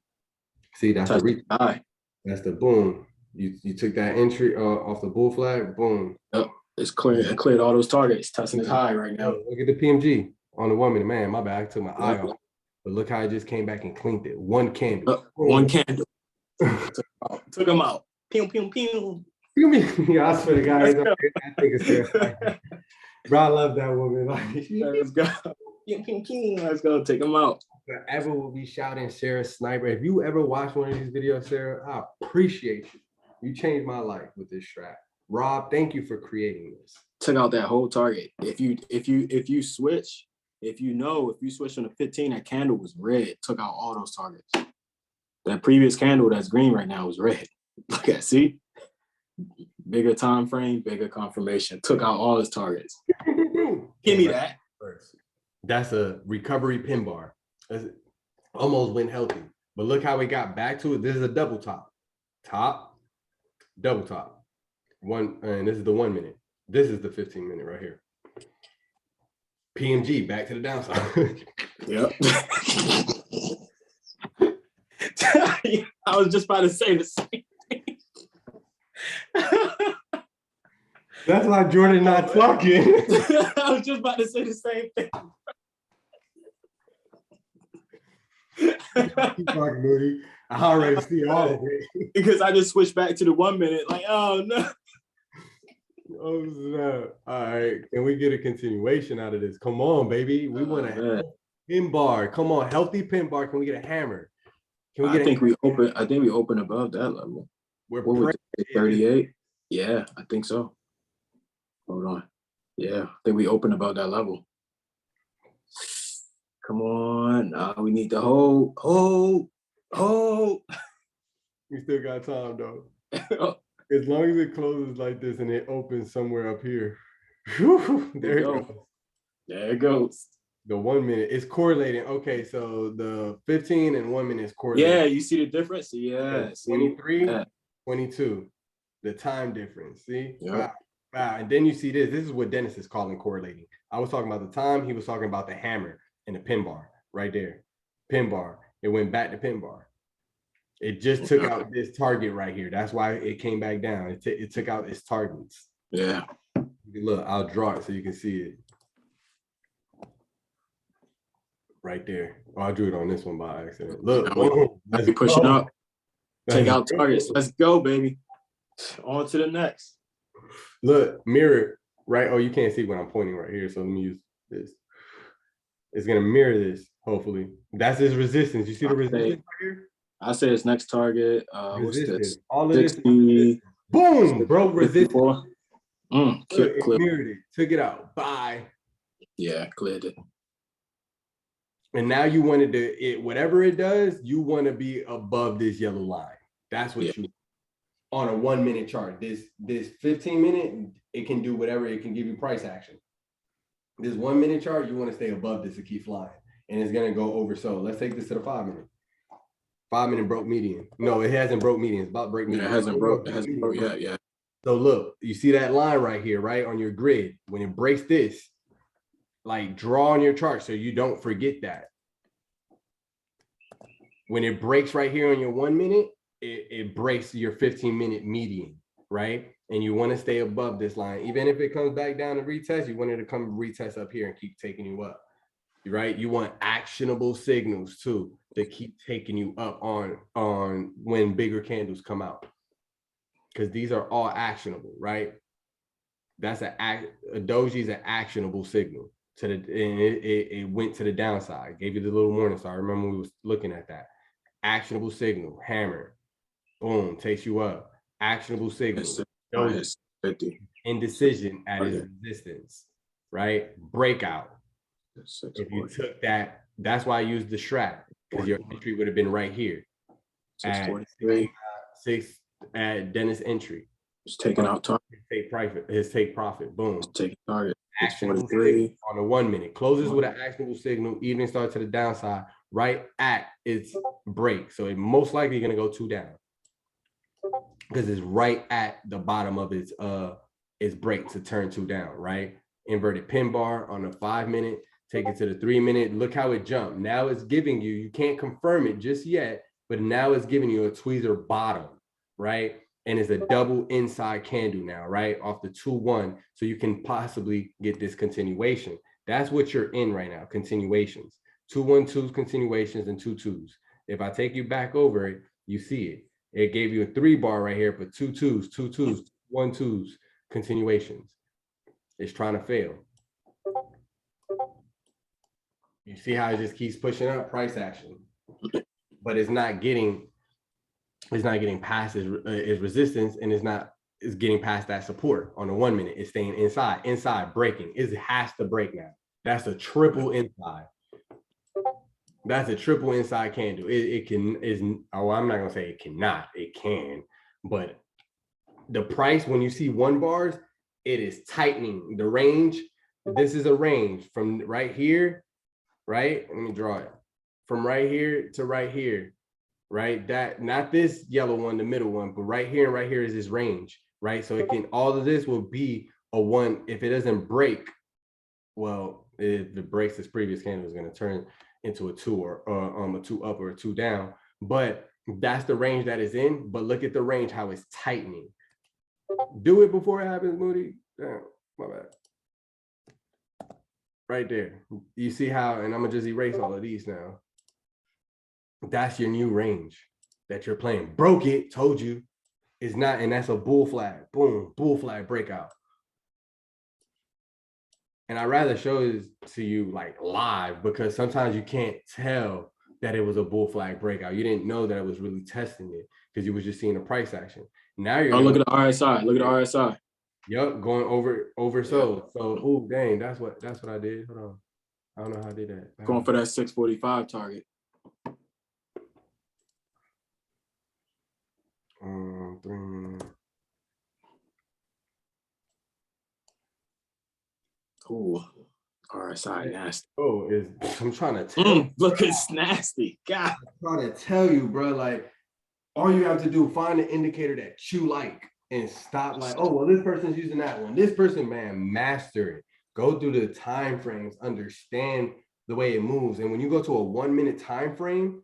See, that's the high. That's the boom. You took that entry off the bull flag, boom. Yep, it's clear. It cleared all those targets. Testing is high right now. Look at the PMG on the 1 minute. Man, my bad. I took my eye off. But look how I just came back and cleaned it. One candle. One candle. Took him out. Pew, pew, pew. Yeah, I swear to God, I think it's serious. Bro, I love that woman. Like, let's go. Let's go. Take him out. Forever will be shouting Sarah Sniper. If you ever watch one of these videos, Sarah, I appreciate you. You changed my life with this strat. Rob, thank you for creating this. Took out that whole target. If you switch from the 15, that candle was red. Took out all those targets. That previous candle that's green right now was red. Look at, see? Bigger time frame, bigger confirmation. Took out all his targets. Give me that. That's a recovery pin bar. Almost went healthy. But look how we got back to it. This is a double top. Top, double top. And this is the 1 minute. This is the 15 minute right here. PMG back to the downside. Yep. I was just about to say the same thing. That's why Jordan not talking. I was just about to say the same thing. Keep talking, Moody. I already see all of it. Because I just switched back to the 1 minute, like, oh no. Oh snap. All right. Can we get a continuation out of this? Come on, baby. We want a pin bar. Come on, healthy pin bar. Can we get a hammer? Can we get I think we open above that level. We're 38. Yeah, I think so. Hold on. Yeah, I think we open above that level. Come on. We need to hold. We still got time though. As long as it closes like this and it opens somewhere up here. There it goes. There it goes. The 1 minute is correlating. Okay, so the 15 and 1 minute is correlating. Yeah, you see the difference? Yeah. 23, 22. The time difference. See? Yeah. Wow. And then you see this. This is what Dennis is calling correlating. I was talking about the time. He was talking about the hammer and the pin bar right there. Pin bar. It went back to pin bar. It just took out this target right here. That's why it came back down. It took out its targets. Yeah. Look, I'll draw it so you can see it. Right there. Oh, I drew it on this one by accident. Look, let's be pushing up. Take out targets. Let's go, baby. On to the next. Look, mirror, right? Oh, you can't see what I'm pointing right here. So let me use this. It's gonna mirror this, hopefully. That's his resistance. You see the resistance right here? I say his next target. What's this? All of 60, this. Boom, bro. Resistance. It mirrored it. Took it out. Bye. Yeah, cleared it. And now you wanted to whatever it does, you want to be above this yellow line. That's what you on a 1 minute chart. This 15 minute, it can do whatever, it can give you price action. This 1 minute chart, you want to stay above this to keep flying. And it's gonna go over. So let's take this to the 5 minute. 5 minute broke median. No, it hasn't broke median. It's about to break median. Yeah, it hasn't broke yet. Yeah. So look, you see that line right here, right? On your grid. When it breaks this, like draw on your chart so you don't forget that. When it breaks right here on your 1 minute, it breaks your 15 minute median, right? And you want to stay above this line. Even if it comes back down to retest, you want it to come retest up here and keep taking you up, right? You want actionable signals too to keep taking you up on when bigger candles come out. Because these are all actionable, right? That's a doji is an actionable signal and it went to the downside. Gave you the little warning. So I remember we was looking at that. actionable signal, hammer, boom, takes you up. Actionable signal, indecision at its resistance, right? Breakout. If you took that, that's why I used the strap, because your entry would have been right here. At 6 at Dennis entry. It's taking out target. His take profit. Boom. It's taking target. Actionable signal on the 1 minute. Closes with an actionable signal. Evening start to the downside. Right at its break. So it most likely going to go 2 down. Because it's right at the bottom of its break to turn 2 down, right? Inverted pin bar on the 5 minute. Take it to the 3 minute. Look how it jumped. Now it's giving you can't confirm it just yet, but now it's giving you a tweezer bottom, right? And it's a double inside candle now, right? Off the 2-1. So you can possibly get this continuation. That's what you're in right now, continuations. 2-1-2s, continuations, and 2-2s. If I take you back over it, you see it. It gave you a 3-bar right here for 2-2s, 2-2s, 1-2s, continuations. It's trying to fail. You see how it just keeps pushing up price action, but it's not getting past its resistance, and it's getting past that support on the 1 minute. It's staying inside, breaking. It has to break now. That's a triple inside. That's a triple inside candle. I'm not gonna say it cannot, it can, but the price, when you see 1 bars, it is tightening the range. This is a range from right here, right? Let me draw it. From right here to right here, right? That, not this yellow one, the middle one, but right here and right here is this range, right? So it can, all of this will be a 1. If it doesn't break, well, if it breaks this previous candle, is going to turn into a 2 or a 2 up or a 2 down. But that's the range that is in. But look at the range, how it's tightening. Do it before it happens, Moody. Damn, my bad. Right there. You see how, and I'm gonna just erase all of these now. That's your new range that you're playing. Broke it, told you. It's not, and that's a bull flag. Boom, bull flag breakout. And I'd rather show this to you like live, because sometimes you can't tell that it was a bull flag breakout. You didn't know that it was really testing it because you was just seeing the price action. Now you're look at the RSI. Look at the RSI. Yep, going over sold. So, oh dang, that's what I did. Hold on. I don't know how I did that. Going for that 645 target. 3 minutes. Ooh, RSI nasty. Oh, I'm trying to tell you. Look, it's nasty. God. I'm trying to tell you, bro. Like, all you have to do, find an indicator that you like and stop like, oh, well, this person's using that one. This person, man, master it. Go through the time frames, understand the way it moves. And when you go to a 1 minute time frame,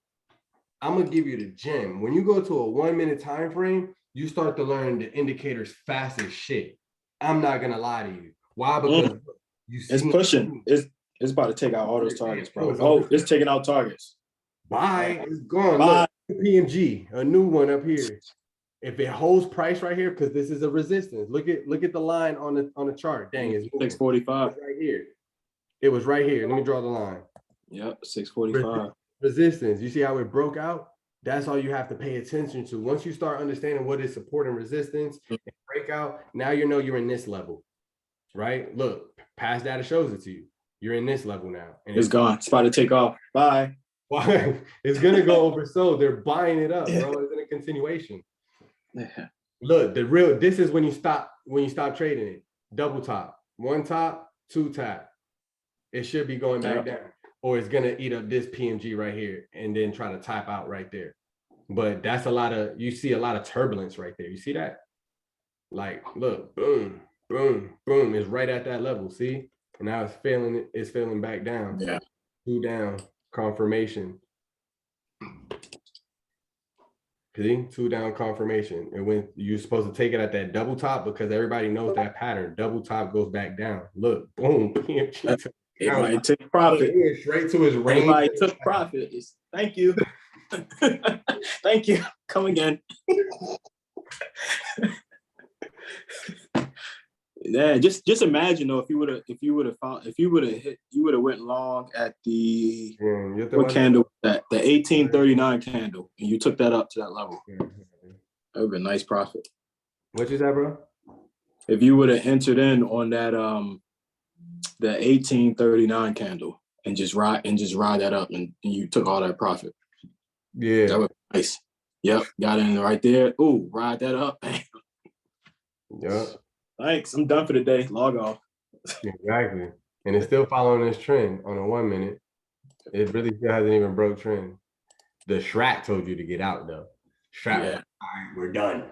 I'm gonna give you the gem. When you go to a 1 minute time frame, you start to learn the indicators fast as shit. I'm not gonna lie to you. Why? Because you see it's pushing. It's about to take out all those targets, bro. Oh, it's taking out targets. Bye. It's gone. Bye. Look, PMG, a new one up here. If it holds price right here, because this is a resistance. Look at the line on the chart. Dang, it's 645 right here. It was right here. Let me draw the line. Yep, 645. Resistance. You see how it broke out? That's all you have to pay attention to. Once you start understanding what is support and resistance and breakout, now you know you're in this level, right? Look, past data shows it to you. You're in this level now. And it's gone. It's about to take off. Bye. Why? It's gonna go oversold. They're buying it up, bro. It's in a continuation. Yeah. Look, this is when you stop trading it. Double top, 1 top, 2 tap. It should be going back down, or it's gonna eat up this PMG right here and then try to tap out right there. But that's you see a lot of turbulence right there. You see that? Like, look, boom, boom, boom. It's right at that level. See? And now it's failing back down. Yeah. 2 down, confirmation. See, 2 down, confirmation. And when you're supposed to take it at that double top, because everybody knows that pattern, double top goes back down. Look, boom. Everybody took profit. Straight to his range. Everybody took profit. Thank you. Thank you. Come again. Yeah, just imagine though, if you would have went long at the what candle, that the 1839 candle, and you took that up to that level. That would have been nice profit. What you said, bro? If you would have entered in on that the 1839 candle and just ride that up, and you took all that profit. Yeah, that would be nice. Yep, got in right there. Ooh, ride that up. Yep. Thanks. I'm done for the day. Log off. Exactly. And it's still following this trend on a 1 minute. It really still hasn't even broke trend. The Shrek told you to get out though. Shrek, all right, we're done.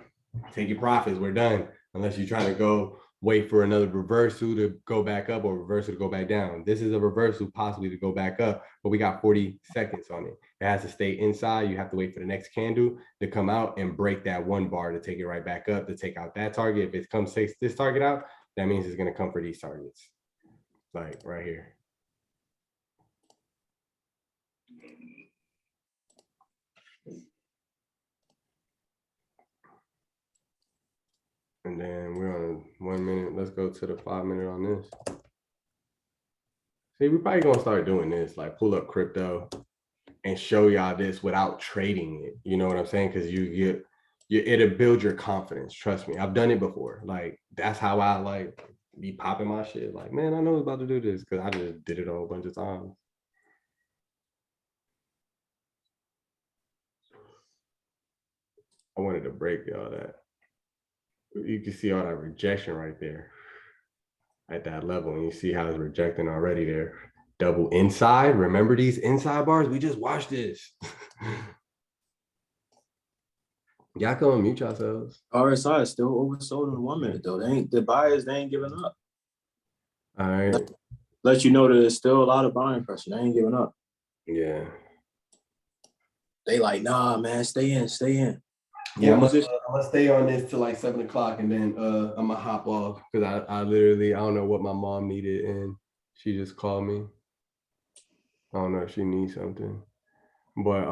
Take your profits, we're done. Unless you're trying to go wait for another reversal to go back up or reversal to go back down. This is a reversal possibly to go back up, but we got 40 seconds on it. It has to stay inside. You have to wait for the next candle to come out and break that 1 bar to take it right back up, to take out that target. If it comes, takes this target out, that means it's going to come for these targets. Like right here. And then we're on 1 minute. Let's go to the 5 minute on this. See, we're probably gonna start doing this, like pull up crypto and show y'all this without trading it. You know what I'm saying? Because it'll build your confidence. Trust me, I've done it before. Like that's how I like be popping my shit. Like, man, I know I was about to do this because I just did it a whole bunch of times. I wanted to break y'all that. You can see all that rejection right there at that level, and you see how it's rejecting already there. Double inside. Remember these inside bars? We just watched this. Y'all come mute yourselves. RSI is still oversold in 1 minute though. The buyers ain't giving up. All right. Let you know that there's still a lot of buying pressure. They ain't giving up. Yeah. They like, nah, man, stay in. Yeah, I'm gonna stay on this till like 7 o'clock, and then I'm gonna hop off because I literally I don't know what my mom needed, and she just called me. I don't know if she needs something, but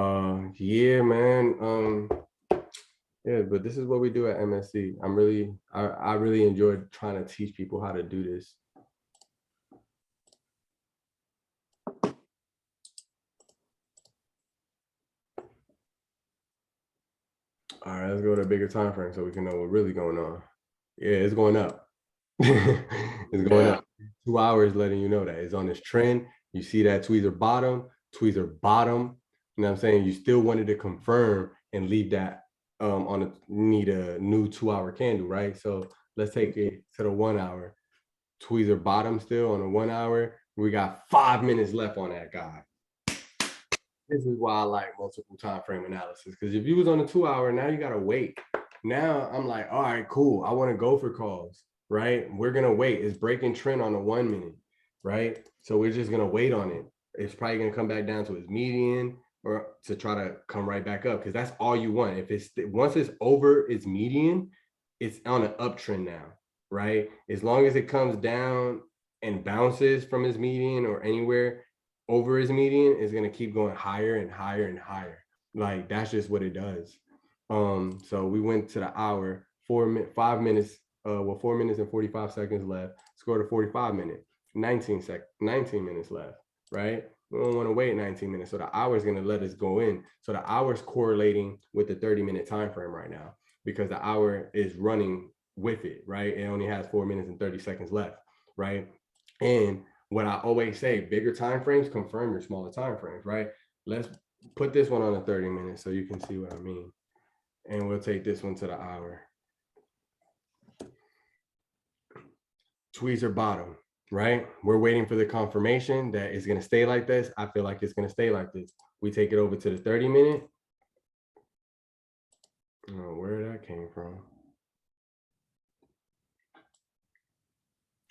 yeah, man. Yeah, but this is what we do at MSC. I really enjoyed trying to teach people how to do this. All right, let's go to a bigger time frame so we can know what's really going on. Yeah, it's going up. It's going up. 2 hours letting you know that it's on this trend. You see that tweezer bottom. You know what I'm saying? You still wanted to confirm and leave that need a new 2 hour candle, right? So let's take it to the 1 hour. Tweezer bottom still on the 1 hour. We got 5 minutes left on that guy. This is why I like multiple time frame analysis, because if you was on a 2 hour, now you gotta wait. Now I'm like, all right, cool. I want to go for calls, right? We're gonna wait. It's breaking trend on the 1 minute, right? So we're just gonna wait on it. It's probably gonna come back down to its median or to try to come right back up, because that's all you want. If it's once it's over its median, it's on an uptrend now, right? As long as it comes down and bounces from its median or anywhere over his median, is going to keep going higher and higher and higher. Like that's just what it does. So we went to the hour, 4 minutes and 45 seconds left. Scored a 45 minute, 19 minutes left, right? We don't want to wait 19 minutes. So the hour is going to let us go in. So the hour is correlating with the 30-minute time frame right now, because the hour is running with it, right? It only has 4 minutes and 30 seconds left, right? And what I always say, bigger time frames confirm your smaller time frames, right? Let's put this one on a 30 minutes so you can see what I mean. And we'll take this one to the hour. Tweezer bottom, right? We're waiting for the confirmation that it's going to stay like this. I feel like it's going to stay like this. We take it over to the 30 minute. I don't know where that came from.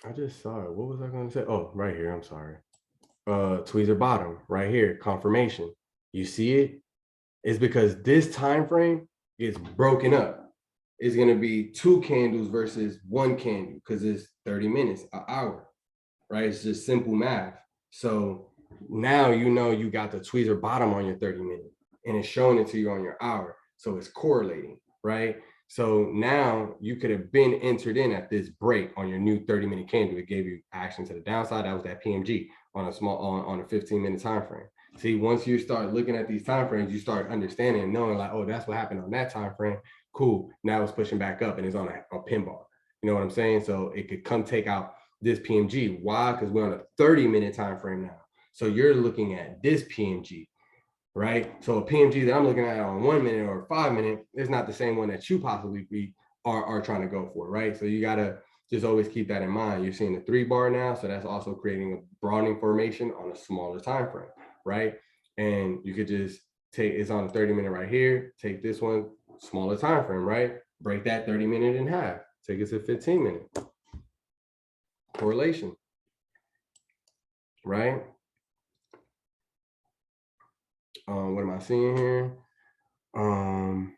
I just saw it. What was I going to say? Oh, right here. I'm sorry. Tweezer bottom right here. Confirmation. You see it? It's because this time frame gets broken up. It's going to be 2 candles versus 1 candle because it's 30 minutes, an hour, right? It's just simple math. So now you know you got the tweezer bottom on your 30 minute, and it's showing it to you on your hour. So it's correlating, right? So now you could have been entered in at this break on your new 30-minute candle. It gave you action to the downside. That was that PMG on a small on a 15-minute time frame. See, once you start looking at these time frames, you start understanding and knowing like, oh, that's what happened on that time frame. Cool. Now it's pushing back up and it's on a pin bar. You know what I'm saying? So it could come take out this PMG. Why? Because we're on a 30-minute time frame now. So you're looking at this PMG, right? So a PMG that I'm looking at on 1 minute or 5 minute is not the same one that you possibly are trying to go for, right? So you gotta just always keep that in mind. You're seeing the 3 bar now, so that's also creating a broadening formation on a smaller time frame, right? And you could just take, it's on a 30-minute right here, take this one, smaller time frame, right? Break that 30-minute in half, take it to 15-minute. Correlation, right? What am I seeing here? A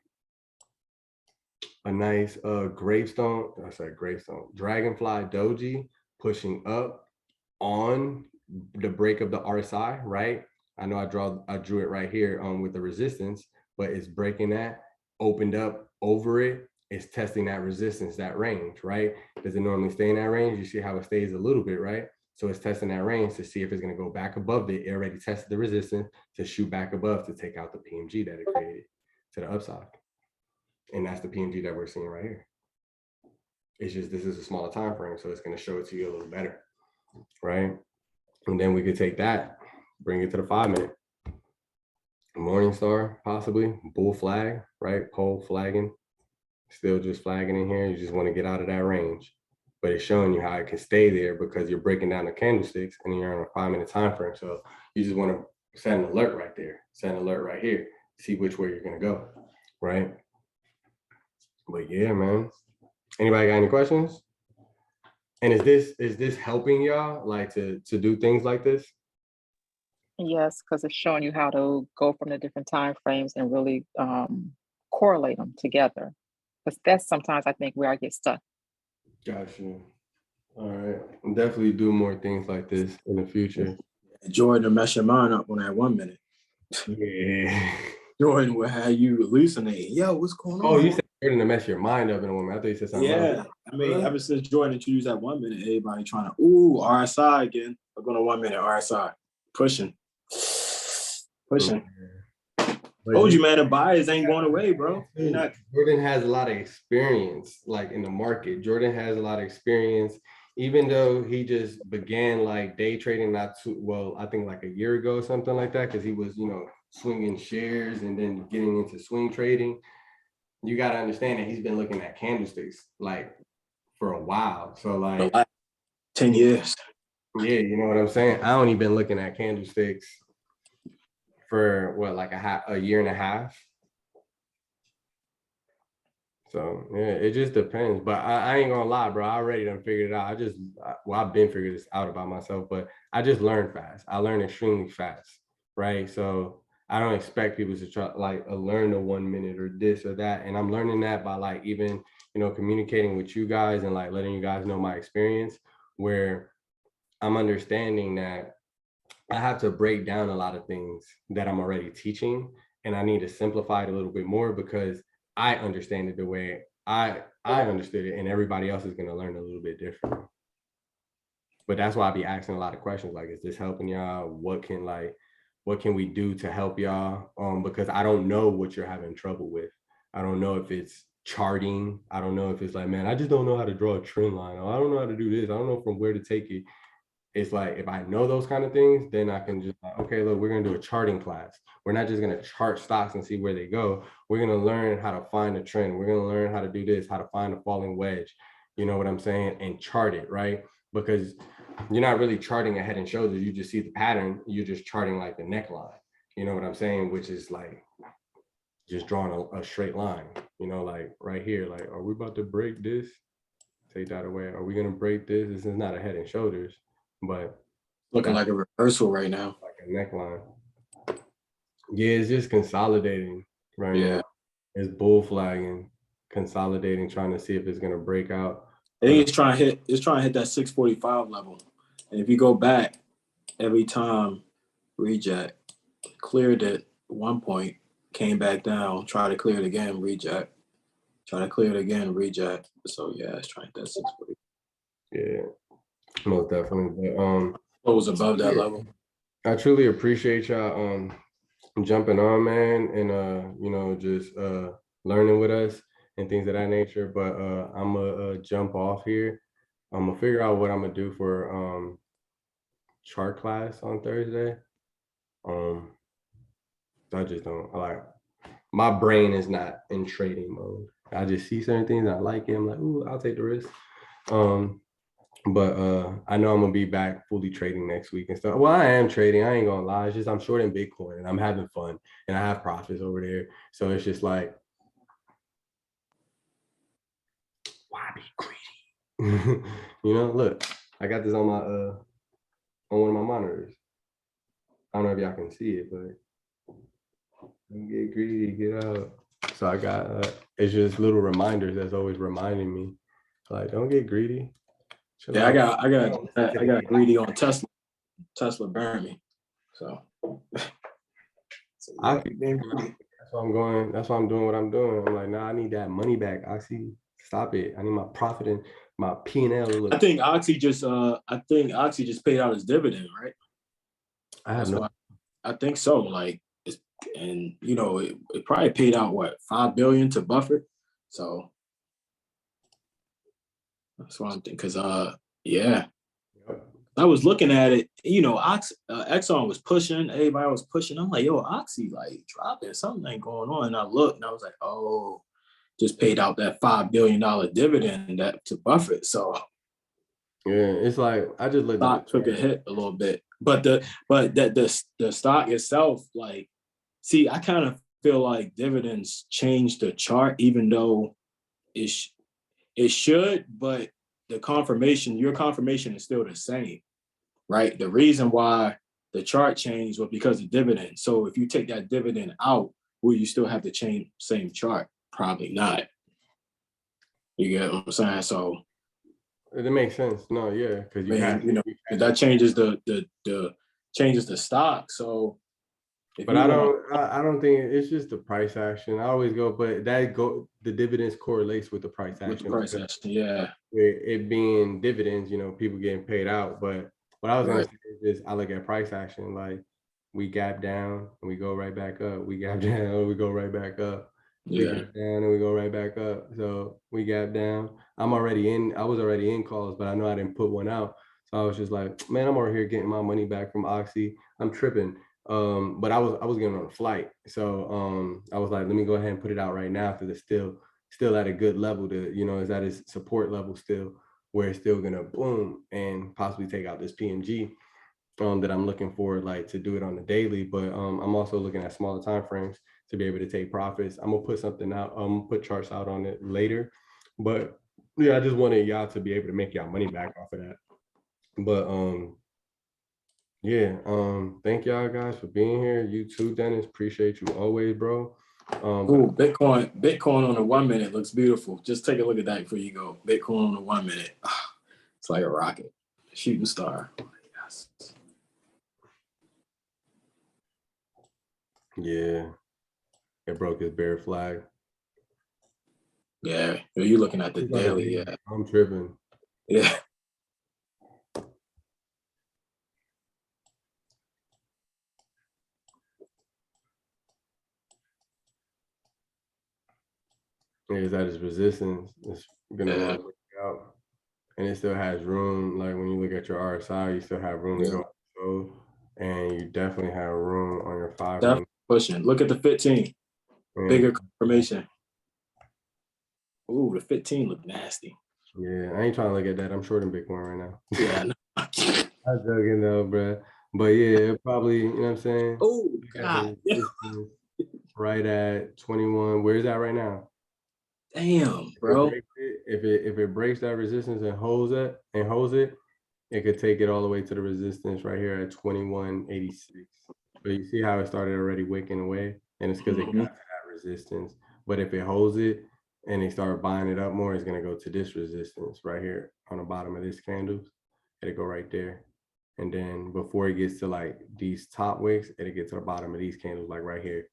nice gravestone, I said gravestone, dragonfly doji pushing up on the break of the RSI, right? I know I drew it right here with the resistance, but it's breaking that, opened up over it, it's testing that resistance, that range, right? Does it normally stay in that range? You see how it stays a little bit, right? So it's testing that range to see if it's going to go back above it. It already tested the resistance to shoot back above to take out the PMG that it created to the upside. And that's the PMG that we're seeing right here. It's just, this is a smaller time frame, so it's going to show it to you a little better, right? And then we could take that, bring it to the 5-minute. Morningstar, possibly, bull flag, right? Pole flagging, still just flagging in here. You just want to get out of that range. But it's showing you how it can stay there because you're breaking down the candlesticks and you're on a 5-minute time frame. So you just want to set an alert right there, set an alert right here, see which way you're going to go, right? But yeah, man. Anybody got any questions? And is this helping y'all like to do things like this? Yes, because it's showing you how to go from the different time frames and really correlate them together. Because that's sometimes I think where I get stuck. Got you. All right. I'll definitely do more things like this in the future. Jordan to mess your mind up on that 1 minute. Yeah. Jordan will have you hallucinating. Yo, what's going on? Oh, you said Jordan to mess your mind up in a moment. I thought you said something else. Yeah. I mean, ever since Jordan introduced that 1 minute, everybody trying to, ooh, RSI again. We're going to 1 minute RSI. Pushing. Told you, man, the buyers ain't going away, bro. Jordan has a lot of experience, like in the market. Jordan has a lot of experience, even though he just began like day trading not too well, I think like a year ago, something like that, because he was, you know, swinging shares and then getting into swing trading. You got to understand that he's been looking at candlesticks like for a while. So like 10 years. Yeah, you know what I'm saying? I only been looking at candlesticks for what, like a year and a half. So yeah, it just depends. But I ain't gonna lie, bro. I already done figured it out. I've been figured this out about myself, but I just learned fast. I learned extremely fast, right? So I don't expect people to try like learn the 1 minute or this or that. And I'm learning that by like even, you know, communicating with you guys and like letting you guys know my experience, where I'm understanding that I have to break down a lot of things that I'm already teaching, and I need to simplify it a little bit more because I understand it the way I understood it, and everybody else is going to learn a little bit different. But that's why I be asking a lot of questions like, is this helping y'all? What can we do to help y'all? Because I don't know what you're having trouble with. I don't know if it's charting. I don't know if it's like, man, I just don't know how to draw a trend line. Or I don't know how to do this. I don't know from where to take it. It's like, if I know those kind of things, then I can just like, okay, look, we're going to do a charting class. We're not just going to chart stocks and see where they go. We're going to learn how to find a trend. We're going to learn how to do this, how to find a falling wedge. You know what I'm saying? And chart it, right? Because you're not really charting a head and shoulders. You just see the pattern. You're just charting like the neckline. You know what I'm saying? Which is like just drawing a straight line, you know, like right here, like, are we about to break this? Take that away. Are we going to break this? This is not a head and shoulders. But looking like a reversal right now, like a neckline. Yeah, it's just consolidating right now. It's bull flagging, consolidating, trying to see if it's gonna break out. I think it's trying to hit that 645 level. And if you go back, every time reject, cleared it at one point, came back down, try to clear it again, reject. Trying to clear it again, reject. So yeah, it's trying that 640. Yeah, most definitely. But What was above that level? I truly appreciate y'all jumping on, man, and you know, just learning with us and things of that nature. But I'm gonna jump off here. I'm gonna figure out what I'm gonna do for chart class on Thursday. I just don't like, my brain is not in trading mode. I just see certain things I like it. I'm like, ooh, I'll take the risk. But I know I'm gonna be back fully trading next week and stuff. Well, I am trading. I ain't gonna lie. It's just I'm short in Bitcoin and I'm having fun and I have profits over there. So it's just like, why be greedy? You know, look, I got this on my on one of my monitors. I don't know if y'all can see it, but don't get greedy, get out. So I got it's just little reminders that's always reminding me, like, don't get greedy. Chill Yeah, out. I got greedy on Tesla. Tesla burned me. So, I keep being greedy. That's why I'm going. That's why I'm doing what I'm doing. I'm like, nah, I need that money back. Oxy, stop it. I need my profit and my P&L. I think Oxy just paid out his dividend, right? I have no. I think so. Like, and you know, it probably paid out what, $5 billion to Buffett. So that's what I'm thinking. Cause yeah, I was looking at it. You know, Exxon was pushing. Everybody was pushing. I'm like, yo, Oxy like dropping. Something ain't going on. And I looked, and I was like, oh, just paid out that $5 billion dividend that to Buffett. So yeah, it's like I just let stock took a hit a little bit, but the stock itself, like, see, I kind of feel like dividends change the chart, even though it should, but your confirmation is still the same, right? The reason why the chart changed was because of dividend. So if you take that dividend out, will you still have the same chart? Probably not. You get what I'm saying? So it makes sense. No, yeah, because that changes changes the stock. So, but I don't think it's just the price action. I always go, but the dividends correlates with the price action. With the price action, yeah. It being dividends, you know, people getting paid out. But what I was gonna say is I look at price action, like we gap down and we go right back up. We gap down and we go right back up. We gap down and we go right back up. So we gap down. I was already in calls, but I know I didn't put one out. So I was just like, man, I'm over here getting my money back from Oxy. I'm tripping. But I was getting on a flight. So I was like, let me go ahead and put it out right now because it's still at a good level to, you know, is at its support level still, where it's still gonna boom and possibly take out this PMG that I'm looking for, like, to do it on the daily. But I'm also looking at smaller time frames to be able to take profits. I'm gonna put something out, put charts out on it later. But yeah, I just wanted y'all to be able to make y'all money back off of that. But yeah, thank y'all guys for being here. You too, Dennis. Appreciate you always, bro. Bitcoin on the 1 minute looks beautiful. Just take a look at that before you go. Bitcoin on the 1 minute. It's like a rocket, shooting star. Yes. Yeah, it broke his bear flag. Yeah, you're looking at the daily. Yeah, I'm tripping. Yeah. Is that his resistance? It's gonna work out, and it still has room. Like when you look at your RSI, you still have room to go. So, and you definitely have room on your 5 minute. Pushing. Look at the 15. Bigger confirmation. Ooh, the 15 look nasty. Yeah, I ain't trying to look at that. I'm short in Bitcoin right now. Yeah, I'm joking though, bro. But yeah, probably, you know what I'm saying? Oh God. Right at 21. Where is that right now? Damn, bro. If it breaks that resistance and holds it, it could take it all the way to the resistance right here at 21.86. But you see how it started already wicking away, and it's because it got to that resistance. But if it holds it and they start buying it up more, it's gonna go to this resistance right here on the bottom of this candles. It'll go right there, and then before it gets to like these top wicks, it'll get to the bottom of these candles, like right here,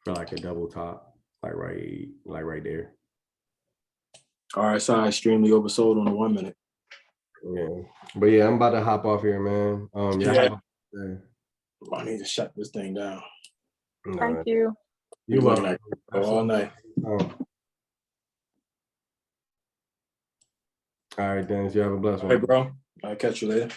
for like a double top, like right there. RSI extremely oversold on the 1 minute. Yeah, but yeah, I'm about to hop off here, man. Yeah. I need to shut this thing down. Thank you. You're Looking welcome. at all night. All right, Dennis, you have a blessed one. Hey, bro. I'll catch you later.